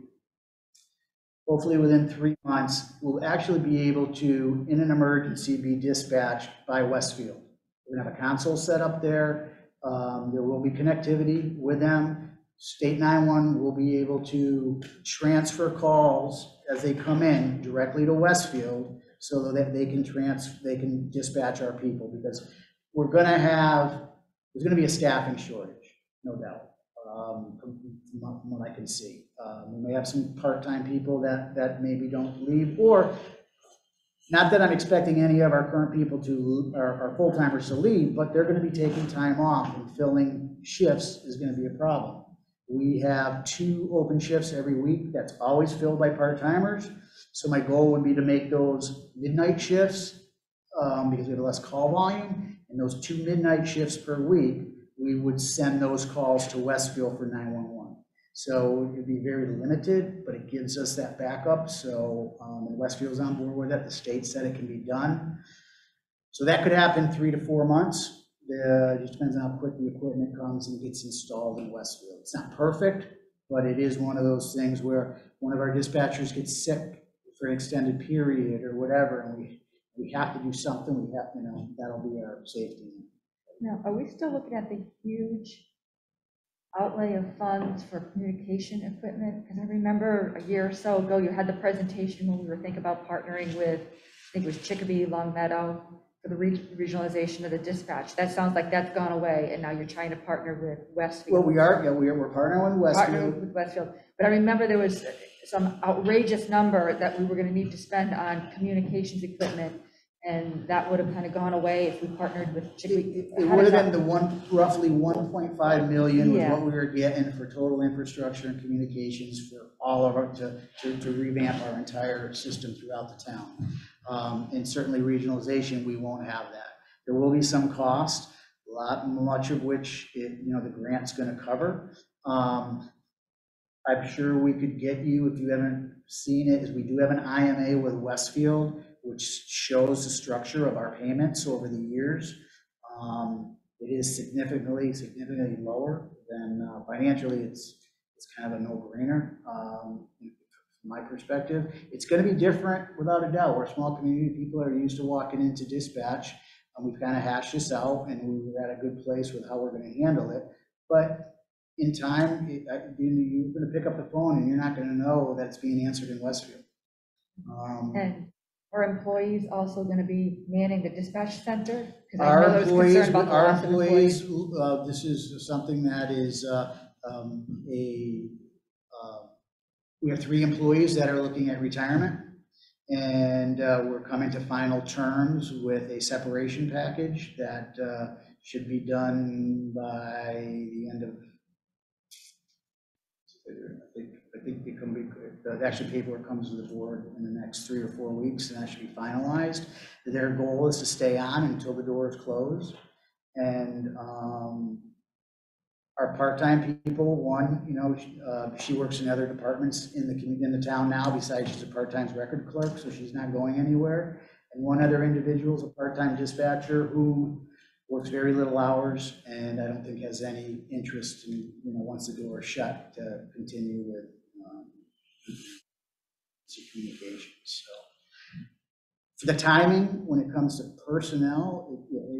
hopefully within 3 months, we'll actually be able to, in an emergency, be dispatched by Westfield. We're gonna have a console set up there. There will be connectivity with them. State 911 will be able to transfer calls as they come in directly to Westfield so that they can dispatch our people, because we're gonna have, there's gonna be a staffing shortage, no doubt, from what I can see. We may have some part-time people that maybe don't leave, or not that I'm expecting any of our current people to, our full-timers to leave, but they're gonna be taking time off, and filling shifts is gonna be a problem. We have 2 open shifts every week that's always filled by part-timers. So my goal would be to make those midnight shifts, because we have less call volume, and those 2 midnight shifts per week, we would send those calls to Westfield for 911. So it'd be very limited, but it gives us that backup. So and Westfield's on board with it. The state said it can be done. So that could happen 3 to 4 months. It just depends on how quick the equipment comes and gets installed in Westfield. It's not perfect, but it is one of those things where one of our dispatchers gets sick for an extended period or whatever, and we have to do something. We have, that'll be our safety. Now, are we still looking at the huge outlay of funds for communication equipment? Because I remember a year or so ago, you had the presentation when we were thinking about partnering with, I think it was Chicopee, Long Meadow, for the regionalization of the dispatch. That sounds like that's gone away, and now you're trying to partner with Westfield. Well, we're partnering with Westfield. Partnering with Westfield. But I remember there was some outrageous number that we were going to need to spend on communications equipment, and that would have kind of gone away if we partnered with Chicopee. It would have been roughly 1.5 million was Yeah. what we were getting for total infrastructure and communications for all of our, to revamp our entire system throughout the town. And certainly regionalization, we won't have that. There will be some cost, much of which the grant's gonna cover. I'm sure we could get you, if you haven't seen it, is we do have an IMA with Westfield, which shows the structure of our payments over the years. It is significantly lower than financially. It's kind of a no-brainer from my perspective. It's going to be different without a doubt. We're a small community. People are used to walking into dispatch, and we've kind of hashed this out, and we were at a good place with how we're going to handle it. But in time, you're going to pick up the phone, and you're not going to know that it's being answered in Westfield. And are employees also going to be manning the dispatch center? Because I Our know there was employees, concern about the loss of employees. this is something that is we have 3 employees that are looking at retirement, and we're coming to final terms with a separation package that should be done by the end of, I think the actual paperwork comes to the board in the next 3 or 4 weeks, and that should be finalized. Their goal is to stay on until the door is closed. And our part-time people, one, she works in other departments in the town now, besides she's a part-time record clerk, so she's not going anywhere. And one other individual is a part-time dispatcher who works very little hours, and I don't think has any interest in, once the door is shut, to continue with communications. So for the timing, when it comes to personnel,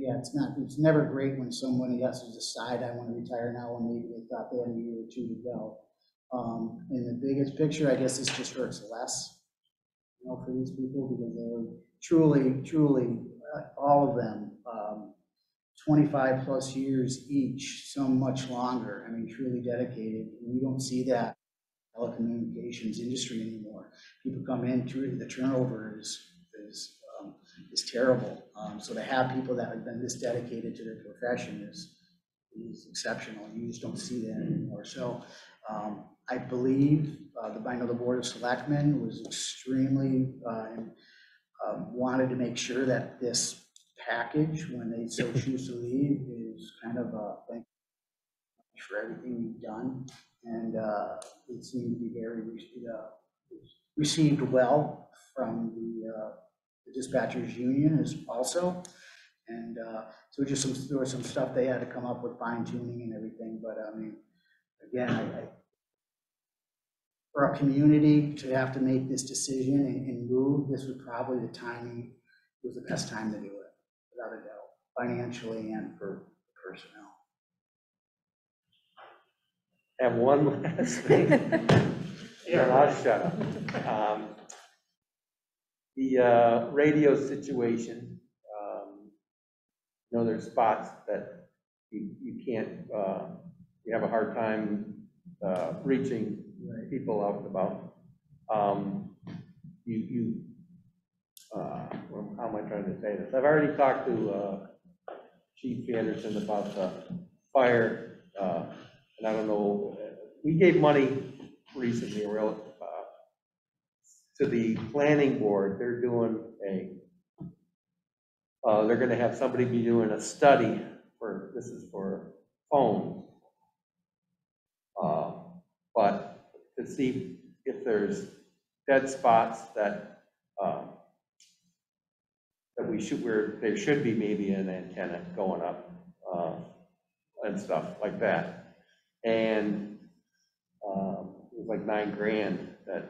it's never great when somebody has to decide, I want to retire now, when maybe they thought they had a year or 2 to go. In the biggest picture, I guess this just hurts less, for these people, because they were truly, all of them, 25 plus years each, so much longer. I mean, truly dedicated. And you don't see that in the telecommunications industry anymore. People come in, the turnover is terrible. So to have people that have been this dedicated to their profession is exceptional. You just don't see that anymore. So I believe, I know the Board of Selectmen was extremely, wanted to make sure that this package, when they so choose to leave, is kind of a thank you for everything you've done. And it seemed to be very received well from the dispatchers union is also. And so there was some stuff they had to come up with, fine tuning and everything. But I mean, again, for a community to have to make this decision and move, this was probably the timing, was the best time to do it, without a doubt, financially and for personnel. Have one last thing. Yeah, I'll shut up. The radio situation, there's spots that you can't, you have a hard time reaching people out and about. How am I trying to say this? I've already talked to Chief Anderson about the fire, and I don't know, we gave money recently, to the planning board. They're doing they're gonna have somebody be doing a study this is for phones. But to see if there's dead spots that where there should be maybe an antenna going up, and stuff like that. And it was like $9,000 that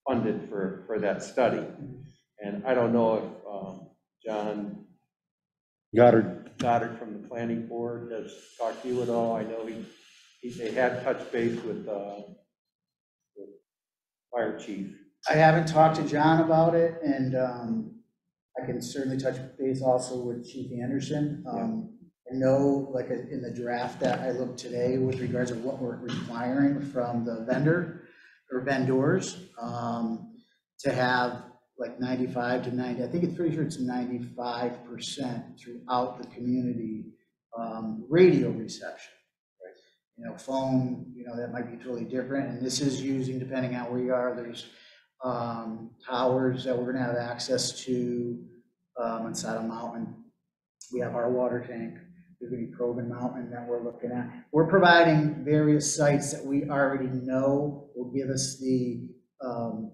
funded for that study. And I don't know if John Goddard. from the planning board has talked to you at all. I know they had touched base with fire chief. I haven't talked to John about it, and I can certainly touch base also with Chief Anderson. I know, like in the draft that I looked today with regards to what we're requiring from the vendor or vendors, to have like 95 to 90, I think it's pretty sure it's 95% throughout the community, radio reception. Phone, that might be totally different, and this is using, depending on where you are, there's towers that we're gonna have access to on Saddle Mountain. We have our water tank. There's gonna be Probin Mountain that we're looking at. We're providing various sites that we already know will give us the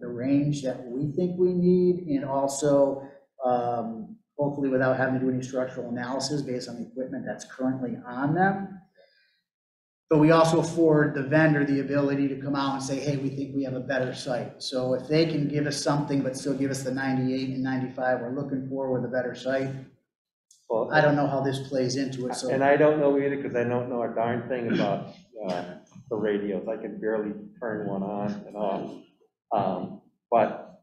range that we think we need, and also hopefully without having to do any structural analysis based on the equipment that's currently on them. But we also afford the vendor the ability to come out and say, hey, we think we have a better site. So if they can give us something, but still give us the 98 and 95 we're looking for with a better site, Well, I don't know how this plays into it. So, and I don't know either, because I don't know a darn thing about the radios. I can barely turn one on and off. But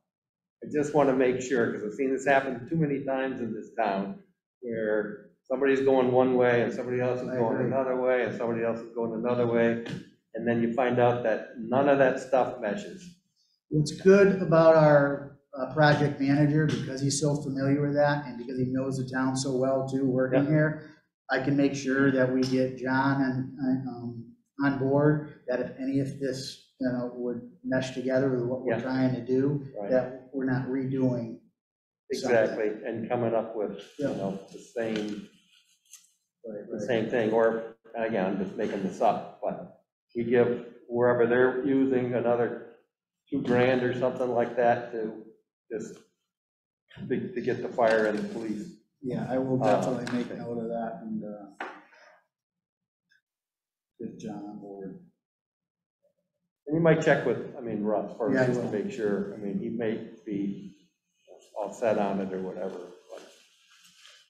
I just want to make sure, because I've seen this happen too many times in this town, where somebody's going one way and somebody else is going another way and somebody else is going another way, and then you find out that none of that stuff meshes. what's good about our project manager, because he's so familiar with that and because he knows the town so well too, working here, I can make sure that we get John on board, that if any of this would mesh together with what we're trying to do, that we're not redoing. Exactly, and coming up with, the same thing, or, again, I'm just making this up, but we give wherever they're using another $2,000 or something like that to just, to get the fire and the police. Yeah, I will definitely make note of that and get John on board. And you might check with, Russ first, Yeah, I just to will. make sure. He may be all set on it or whatever. But,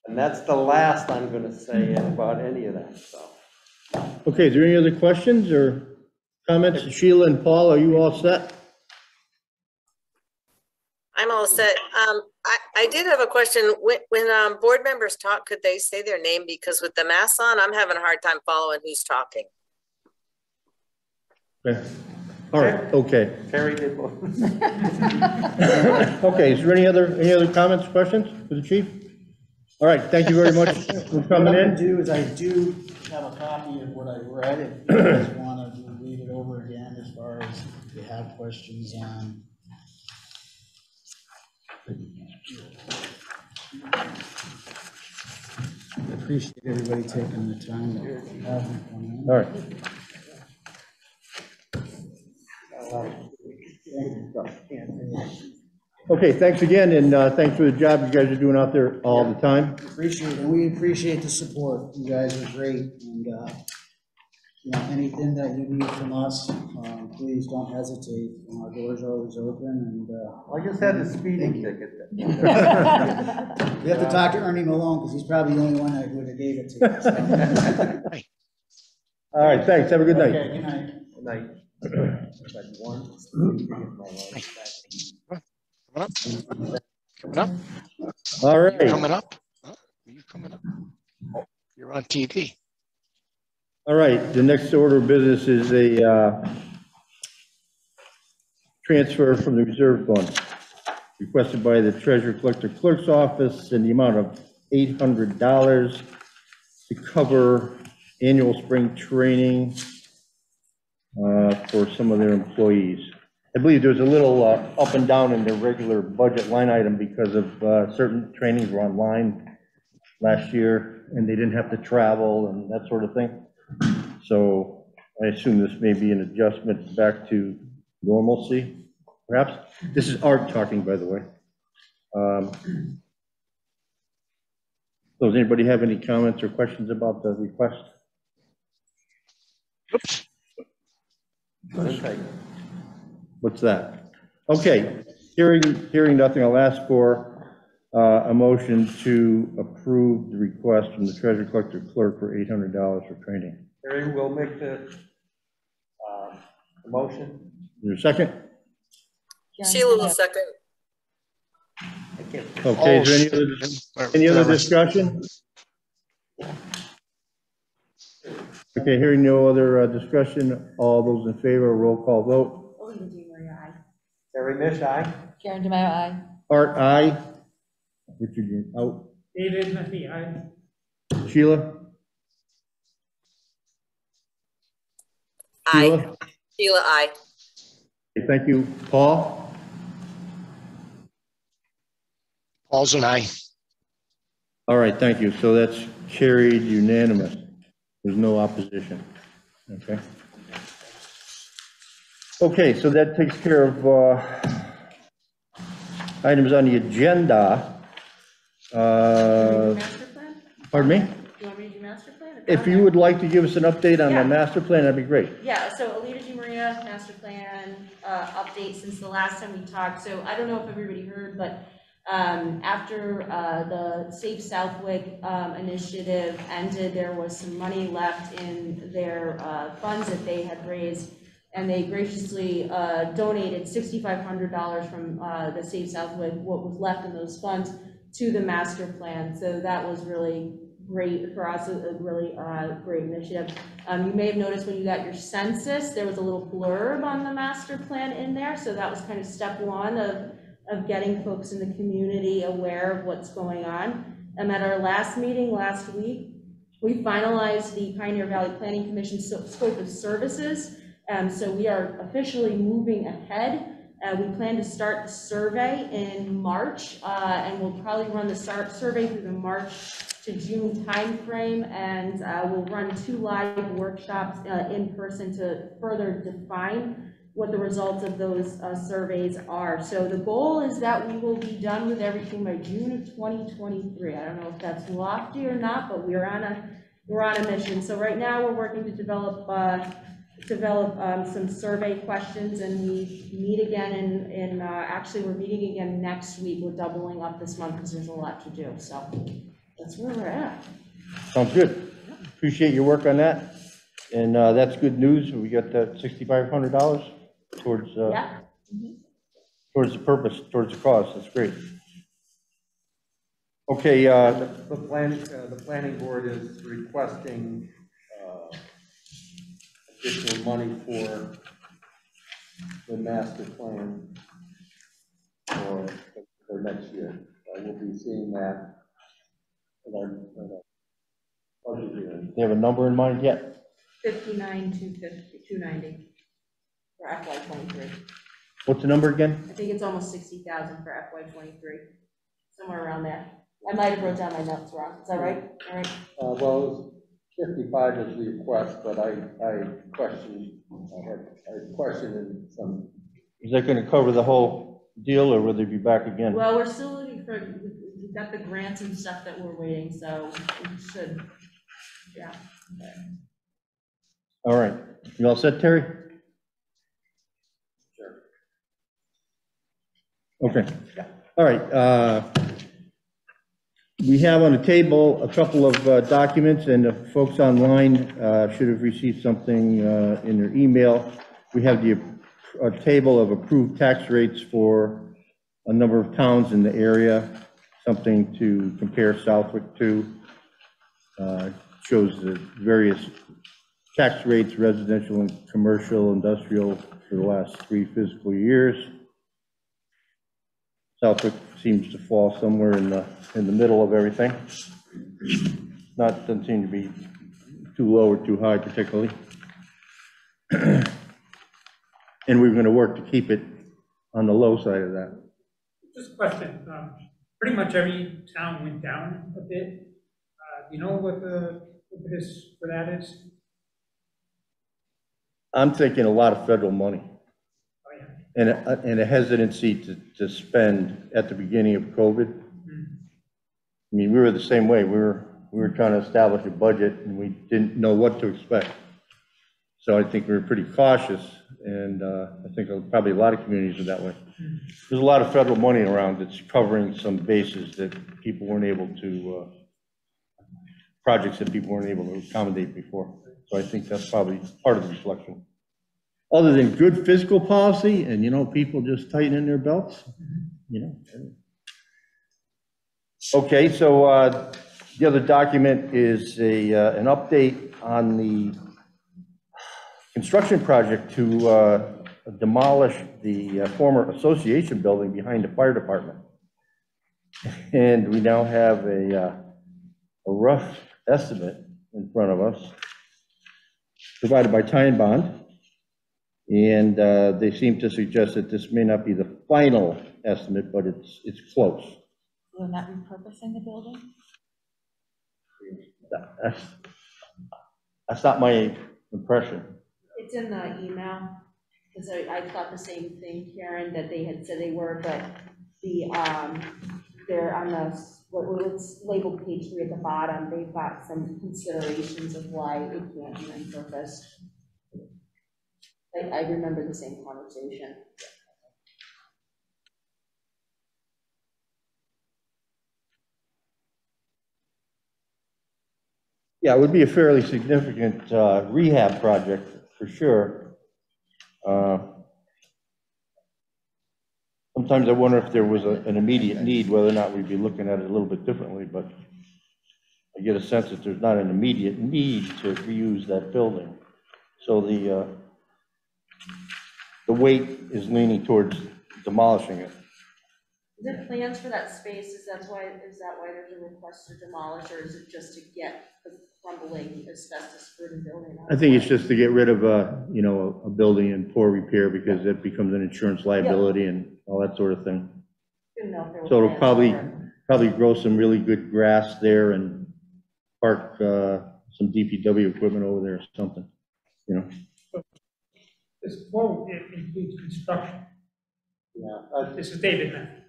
and that's the last I'm gonna say about any of that stuff. Okay, is there any other questions or comments? Sheila and Paul, are you all set? I'm all set. I did have a question. When board members talk, could they say their name? Because with the masks on, I'm having a hard time following who's talking. Okay. All right, okay. Terry did both. Okay, is there any other comments, questions for the chief? All right, thank you very much for coming What I'm in. gonna do is I do have a copy of what I read, if you guys want to read it over again, as far as if you have questions on. I appreciate everybody taking the time to have me come in. All right. Okay, thanks again, and thanks for the job you guys are doing out there all the time. Appreciate it, and we appreciate the support. You guys are great, and anything that you need from us, please don't hesitate. Our doors are always open, I just had a speeding Thank ticket. and we have to talk to Ernie Malone, because he's probably the only one that would have gave it to us. All right, thanks, have a good night. Okay, good night. Good night. Coming up? All You right, coming up? Huh? You coming up? You're on TV. all right, the next order of business is a transfer from the reserve fund requested by the treasurer collector clerk's office in the amount of $800 to cover annual spring training for some of their employees. I believe there's a little up and down in their regular budget line item because of certain trainings were online last year and they didn't have to travel and that sort of thing. So I assume this may be an adjustment back to normalcy, perhaps. This is Art talking, by the way. Does anybody have any comments or questions about the request? Oops. Okay. What's that? Okay, hearing nothing, I'll ask for a motion to approve the request from the treasurer collector clerk for $800 for training. Harry will make the motion. Is there a second? Sheila will second. I can't. Okay, is there any other discussion? Okay, hearing no other discussion, all those in favor, roll call vote. Alita Di Maria, aye. Harry Mish, aye. Karen DeMayo, aye. Art, aye. Richard, you're out. David Murphy, aye. Sheila? Aye. Sheila? Sheila, aye. Okay, thank you. Paul? Paul's an aye. All right, thank you. So that's carried unanimous. There's no opposition. Okay. Okay, so that takes care of items on the agenda. Master plan? Pardon me? Do you want me to do master plan? If you would like to give us an update on Yeah. the master plan, that'd be great. Yeah, so Alita Di Maria, master plan, update since the last time we talked. So I don't know if everybody heard, but after the Safe Southwick initiative ended, there was some money left in their funds that they had raised, and they graciously donated $6,500 from the Safe Southwick, what was left in those funds, to the master plan. So that was really great for us, a really great initiative. You may have noticed when you got your census, there was a little blurb on the master plan in there. So that was kind of step one of getting folks in the community aware of what's going on. At our last meeting last week, we finalized the Pioneer Valley Planning Commission scope of services. So we are officially moving ahead. We plan to start the survey in March, and we'll probably run the survey through the March to June timeframe, and we'll run 2 live workshops in person to further define what the results of those surveys are. So the goal is that we will be done with everything by June of 2023. I don't know if that's lofty or not, but we're on a mission. So right now we're working to develop some survey questions, and we meet again in actually we're meeting again next week. We're doubling up this month because there's a lot to do. So that's where we're at. Sounds good. Appreciate your work on that. And that's good news. We got that $6,500 towards Yeah. towards the purpose, towards the cause. That's great. Okay, The planning board is requesting additional money for the master plan for next year. We'll be seeing that in our budget hearing. you have a number in mind yet? 59,290 for FY '23. What's the number again? I think it's almost 60,000 for FY '23, somewhere around there. I might have wrote down my notes wrong. Is that right? All right. Well, it was 55 was the request, but I had questioned in some. Is that going to cover the whole deal, or will they be back again? Well, we're still looking for, we've got the grants and stuff that we're waiting, so we should, yeah. All right. You all set, Terry? Sure. Okay. All right. We have on the table a couple of documents, and the folks online should have received something in their email. We have a table of approved tax rates for a number of towns in the area, something to compare Southwick to. Shows the various tax rates, residential and commercial, industrial, for the last 3 fiscal years. Southwick seems to fall somewhere in the middle of everything. Doesn't seem to be too low or too high particularly. And we're going to work to keep it on the low side of that. Just a question, pretty much every town went down a bit. Do you know what the impetus for that is? I'm thinking a lot of federal money. Oh, yeah. And a hesitancy to spend at the beginning of COVID. I mean, we were the same way. We were trying to establish a budget and we didn't know what to expect. So I think we were pretty cautious, and I think probably a lot of communities are that way. There's a lot of federal money around that's covering some bases that people weren't able to, projects that people weren't able to accommodate before. So I think that's probably part of the reflection. Other than good fiscal policy and, people just tightening their belts, Okay, so the other document is an update on the construction project to demolish the former association building behind the fire department. And we now have a rough estimate in front of us, provided by Time Bond. And they seem to suggest that this may not be the final estimate, but it's close. We're not repurposing the building? That's not my impression. It's in the email, because I thought the same thing, Karen, that they had said they were, but they're on what's labeled page 3 at the bottom, they've got some considerations of why it can't be repurposed. I remember the same conversation. Yeah, it would be a fairly significant rehab project for sure. Sometimes I wonder if there was an immediate need, whether or not we'd be looking at it a little bit differently, but I get a sense that there's not an immediate need to reuse that building. So the weight is leaning towards demolishing it. Is there plans for that space? Is that why there's a request to demolish, or is it just to get the crumbling asbestos-ridden building out? I think it's just to get rid of a building in poor repair, because it becomes an insurance liability and all that sort of thing. Didn't know if there were So it'll plans for probably grow some really good grass there and park some DPW equipment over there or something, This quote includes construction. Yeah. This is David Matthew.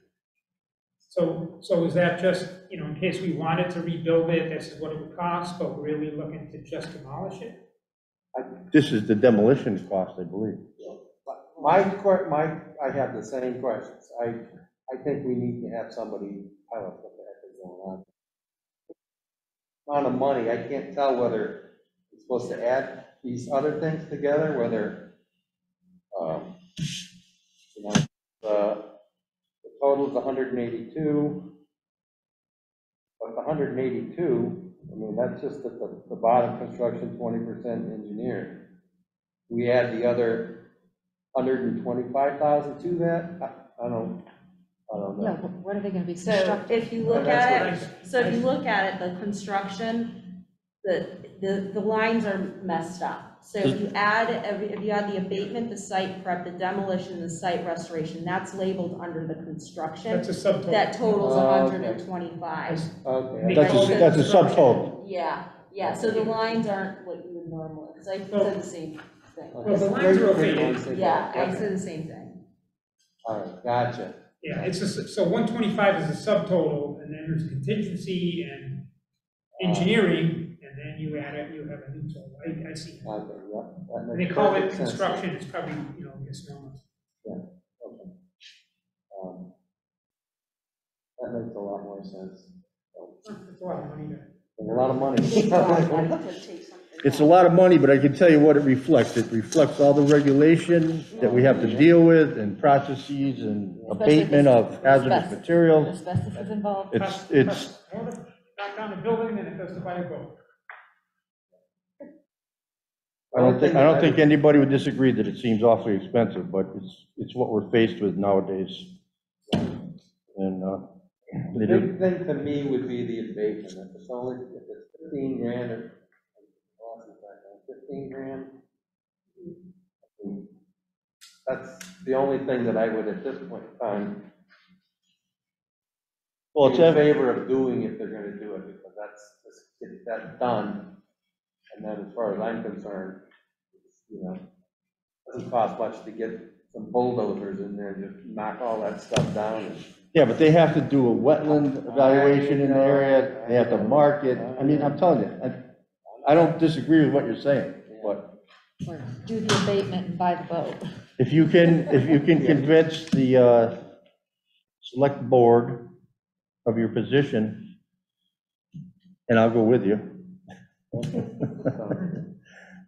So is that just, in case we wanted to rebuild it, this is what it would cost, but we're really looking to just demolish it? This is the demolition cost, I believe. I have the same questions. I think we need to have somebody tell us what the heck is going on. Amount of money, I can't tell whether it's supposed to add these other things together, whether, the total is 182. But the 182, I mean, that's just at the bottom construction, 20% engineering. We add the other 125,000 to that? I don't know. Yeah, but what are they gonna be So constructing? if you look at it, the construction, the lines are messed up. So if you add the abatement, the site prep, the demolition, the site restoration, that's labeled under the construction. That's a subtotal. That totals Oh, okay. 125. Okay. That's a subtotal. Yeah, so the lines aren't what you would normally, because I said the same thing. Well, the lines are okay. Yeah, I said the same thing. All right, gotcha. Yeah, so 125 is a subtotal, and then there's contingency and engineering, and then you have a neutral. I see. Okay, yeah. that When makes they call it perfect sense. construction, it's probably, you know, misnomer. Okay. Um, That makes a lot more sense. It's a lot of money to. And a lot of money. It's a lot of money, but I can tell you what it reflects. It reflects all the regulation that we have to deal with and processes and abatement of hazardous materials. Asbestos is involved. It's, More to knock down a building than it does to buy a boat. I don't think anybody would disagree that it seems awfully expensive, but it's what we're faced with nowadays. And, The big thing to me would be the abatement. If it's 15 grand or 15 grand. That's the only thing that I would at this point in time well, be in favor of doing if they're gonna do it, because let's get that done. And then as far as I'm concerned, you know, doesn't cost much to get some bulldozers in there and just knock all that stuff down. yeah, but they have to do a wetland evaluation in the area. They have to mark it. I mean, I'm telling you, I don't disagree with what you're saying, but Or do the abatement and buy the boat. if you can convince the select board of your position, and I'll go with you,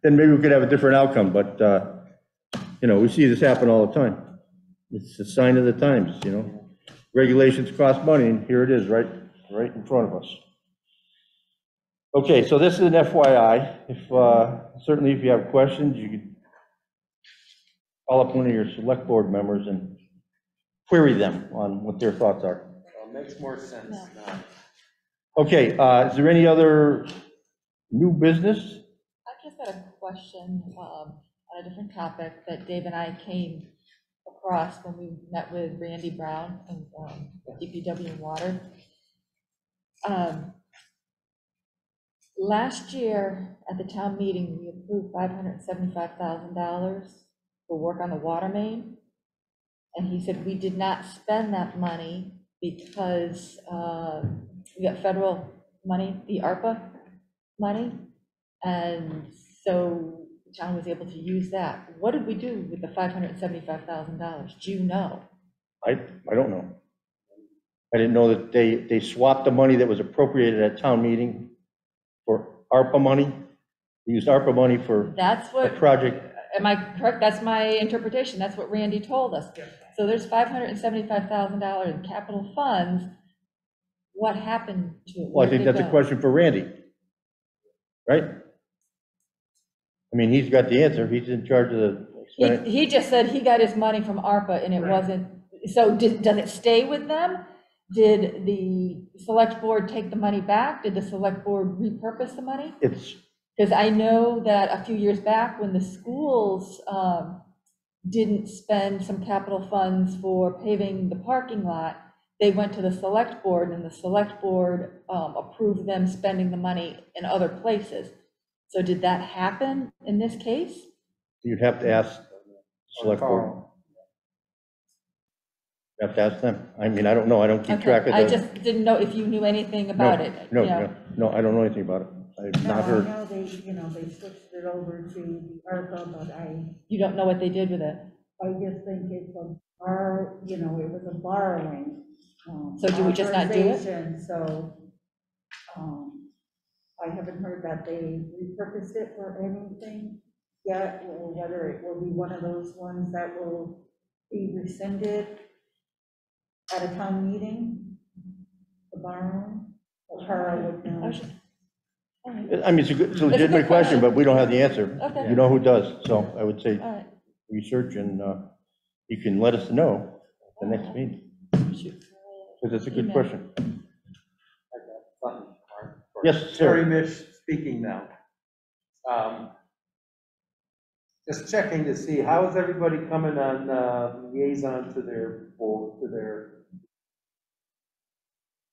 then maybe we could have a different outcome, but, you know, we see this happen all the time. It's a sign of the times, you know? Regulations cost money, and here it is, right in front of us. Okay, so this is an FYI. Certainly if you have questions, you could call up one of your select board members and query them on what their thoughts are. Well, it makes more sense now. Okay, is there any other new business? I just had a question on a different topic that Dave and I came across when we met with Randy Brown and DPW and Water. Last year at the town meeting, we approved $575,000 for work on the water main. And he said we did not spend that money because we got federal money, the ARPA money. And so the town was able to use that. What did we do with the $575,000? Do you know? I don't know. I didn't know that they swapped the money that was appropriated at town meeting for ARPA money. They used ARPA money for That's a what, project. am I correct? That's my interpretation. That's what Randy told us. So there's $575,000 in capital funds. What happened to it? Well, I Where think did it that's a go? question for Randy, right? I mean, he's got the answer. He's in charge of the. He just said he got his money from ARPA and it wasn't, so does it stay with them? Did the select board take the money back? Did the select board repurpose the money? It's, Because I know that a few years back when the schools didn't spend some capital funds for paving the parking lot, they went to the select board and the select board approved them spending the money in other places. So did that happen in this case? you'd have to ask the select board. You have to ask them. I mean, I don't know. I don't keep Okay, track of I the. just didn't know if you knew anything about it. No, you know. no, I don't know anything about it. I've not heard. I know they, they switched it over to the ARPA, but You don't know what they did with it. I just think it's a it was a borrowing. So do we just not do it? authorization, So, I haven't heard that they repurposed it for anything yet, or whether it will be one of those ones that will be rescinded at a town meeting, the borrowing, or Carl would I know. was just- all right. I mean, it's a legitimate question, but we don't have the answer. Okay. You know who does, so I would say All right. research and you can let us know at the next meeting, Shoot. because it's a good Email. question. I got something, Mark. Yes, Terry sir. Mish speaking now. Just checking to see, how is everybody coming on liaison to their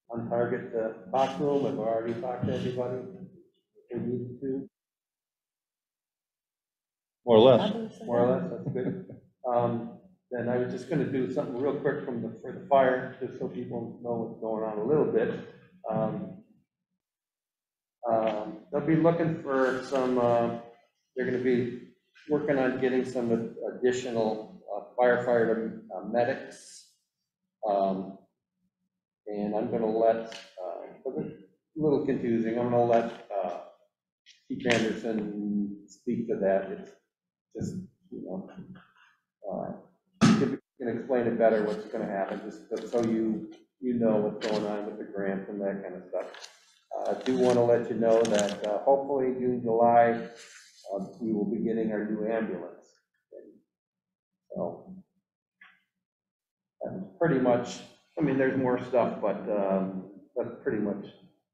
on target talk room? Have already talked to everybody they need to? More or I less. believe so, More or yeah. less, that's good. Then I was just gonna do something real quick for the fire, just so people know what's going on a little bit. They'll be looking for some they're gonna be working on getting some additional firefighter medics. And I'm gonna let, because it's a little confusing, I'm gonna let Chief Anderson speak to that. It's just, you know, you can explain it better what's gonna happen, just so you know what's going on with the grant and that kind of stuff. I do want to let you know that hopefully June, July, we will be getting our new ambulance. So that's pretty much, I mean, there's more stuff, but that's pretty much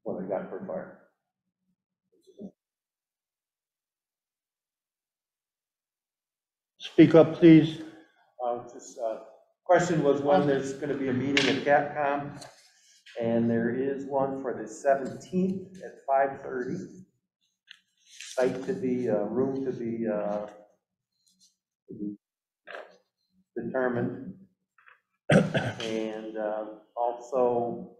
what I got for fire. Speak up, please. Just question was when there's going to be a meeting at Capcom, and there is one for the 17th at 5:30. Site to be, room to be determined. And also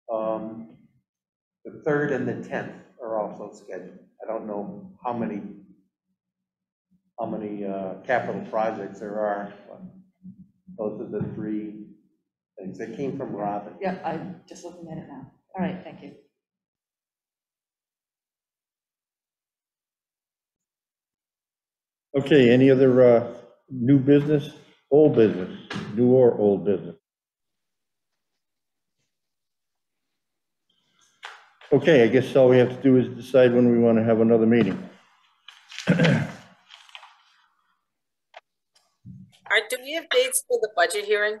the 3rd and the 10th are also scheduled. I don't know how many capital projects there are, but those are the 3 things that came from Robin. Yeah, I'm just looking at it now. All right, thank you. Okay, any other new business, old business, new or old business? Okay, I guess all we have to do is decide when we want to have another meeting. Do we have dates for the budget hearing?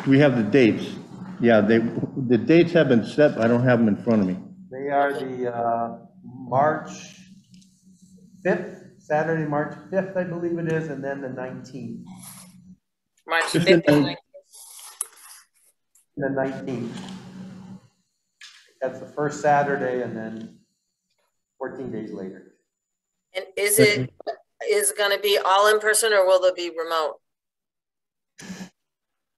We have the dates. Yeah, the dates have been set, but I don't have them in front of me. They are the March 5th, Saturday, March 5th, I believe it is, and then the 19th. March 5th and 19th. The 19th. That's the first Saturday, and then 14 days later. And is it going to be all in person or will there be remote?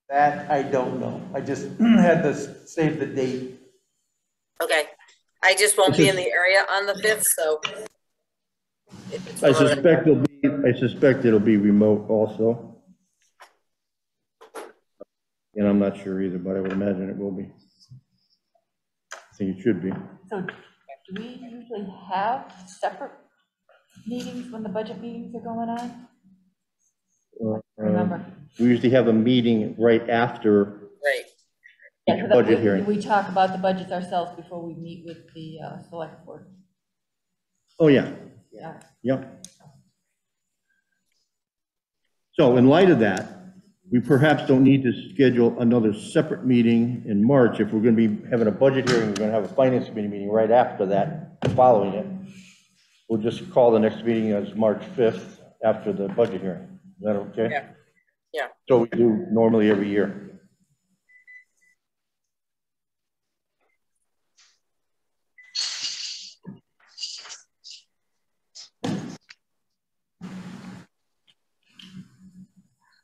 That I don't know. I just had to save the date. Okay. I just won't be in the area on the 5th, so. I suspect it'll be remote also. And I'm not sure either, but I would imagine it will be. I think it should be. So do we usually have separate meetings when the budget meetings are going on? Remember? We usually have a meeting right after Right. Yeah, budget hearing. we talk about the budgets ourselves before we meet with the select board. Oh, yeah. Yeah. Yep. So in light of that, we perhaps don't need to schedule another separate meeting in March. If we're going to be having a budget hearing, we're going to have a finance committee meeting right after that, following it. We'll just call the next meeting as March 5th after the budget hearing. Is that okay? Yeah. Yeah. So we do normally every year.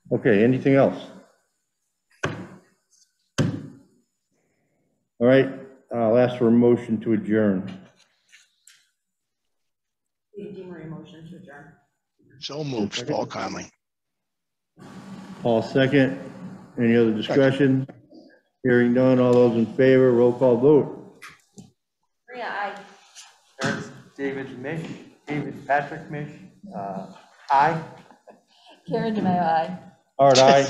Okay, anything else? All right, I'll ask for a motion to adjourn. DeMaria motion to adjourn. So moved, Paul Conley. Paul, second. Any other discussion? Hearing none, all those in favor, roll call vote. Maria, aye. There's David Patrick Mish, aye. Karen DeMayo, aye. Art, aye.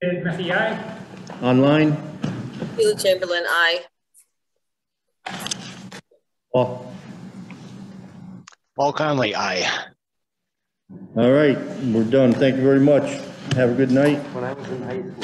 Ed Murphy, aye. Online? Sheila Chamberlain, aye. Paul? Paul Conley, aye. All right, we're done. Thank you very much. Have a good night. When I was in high school.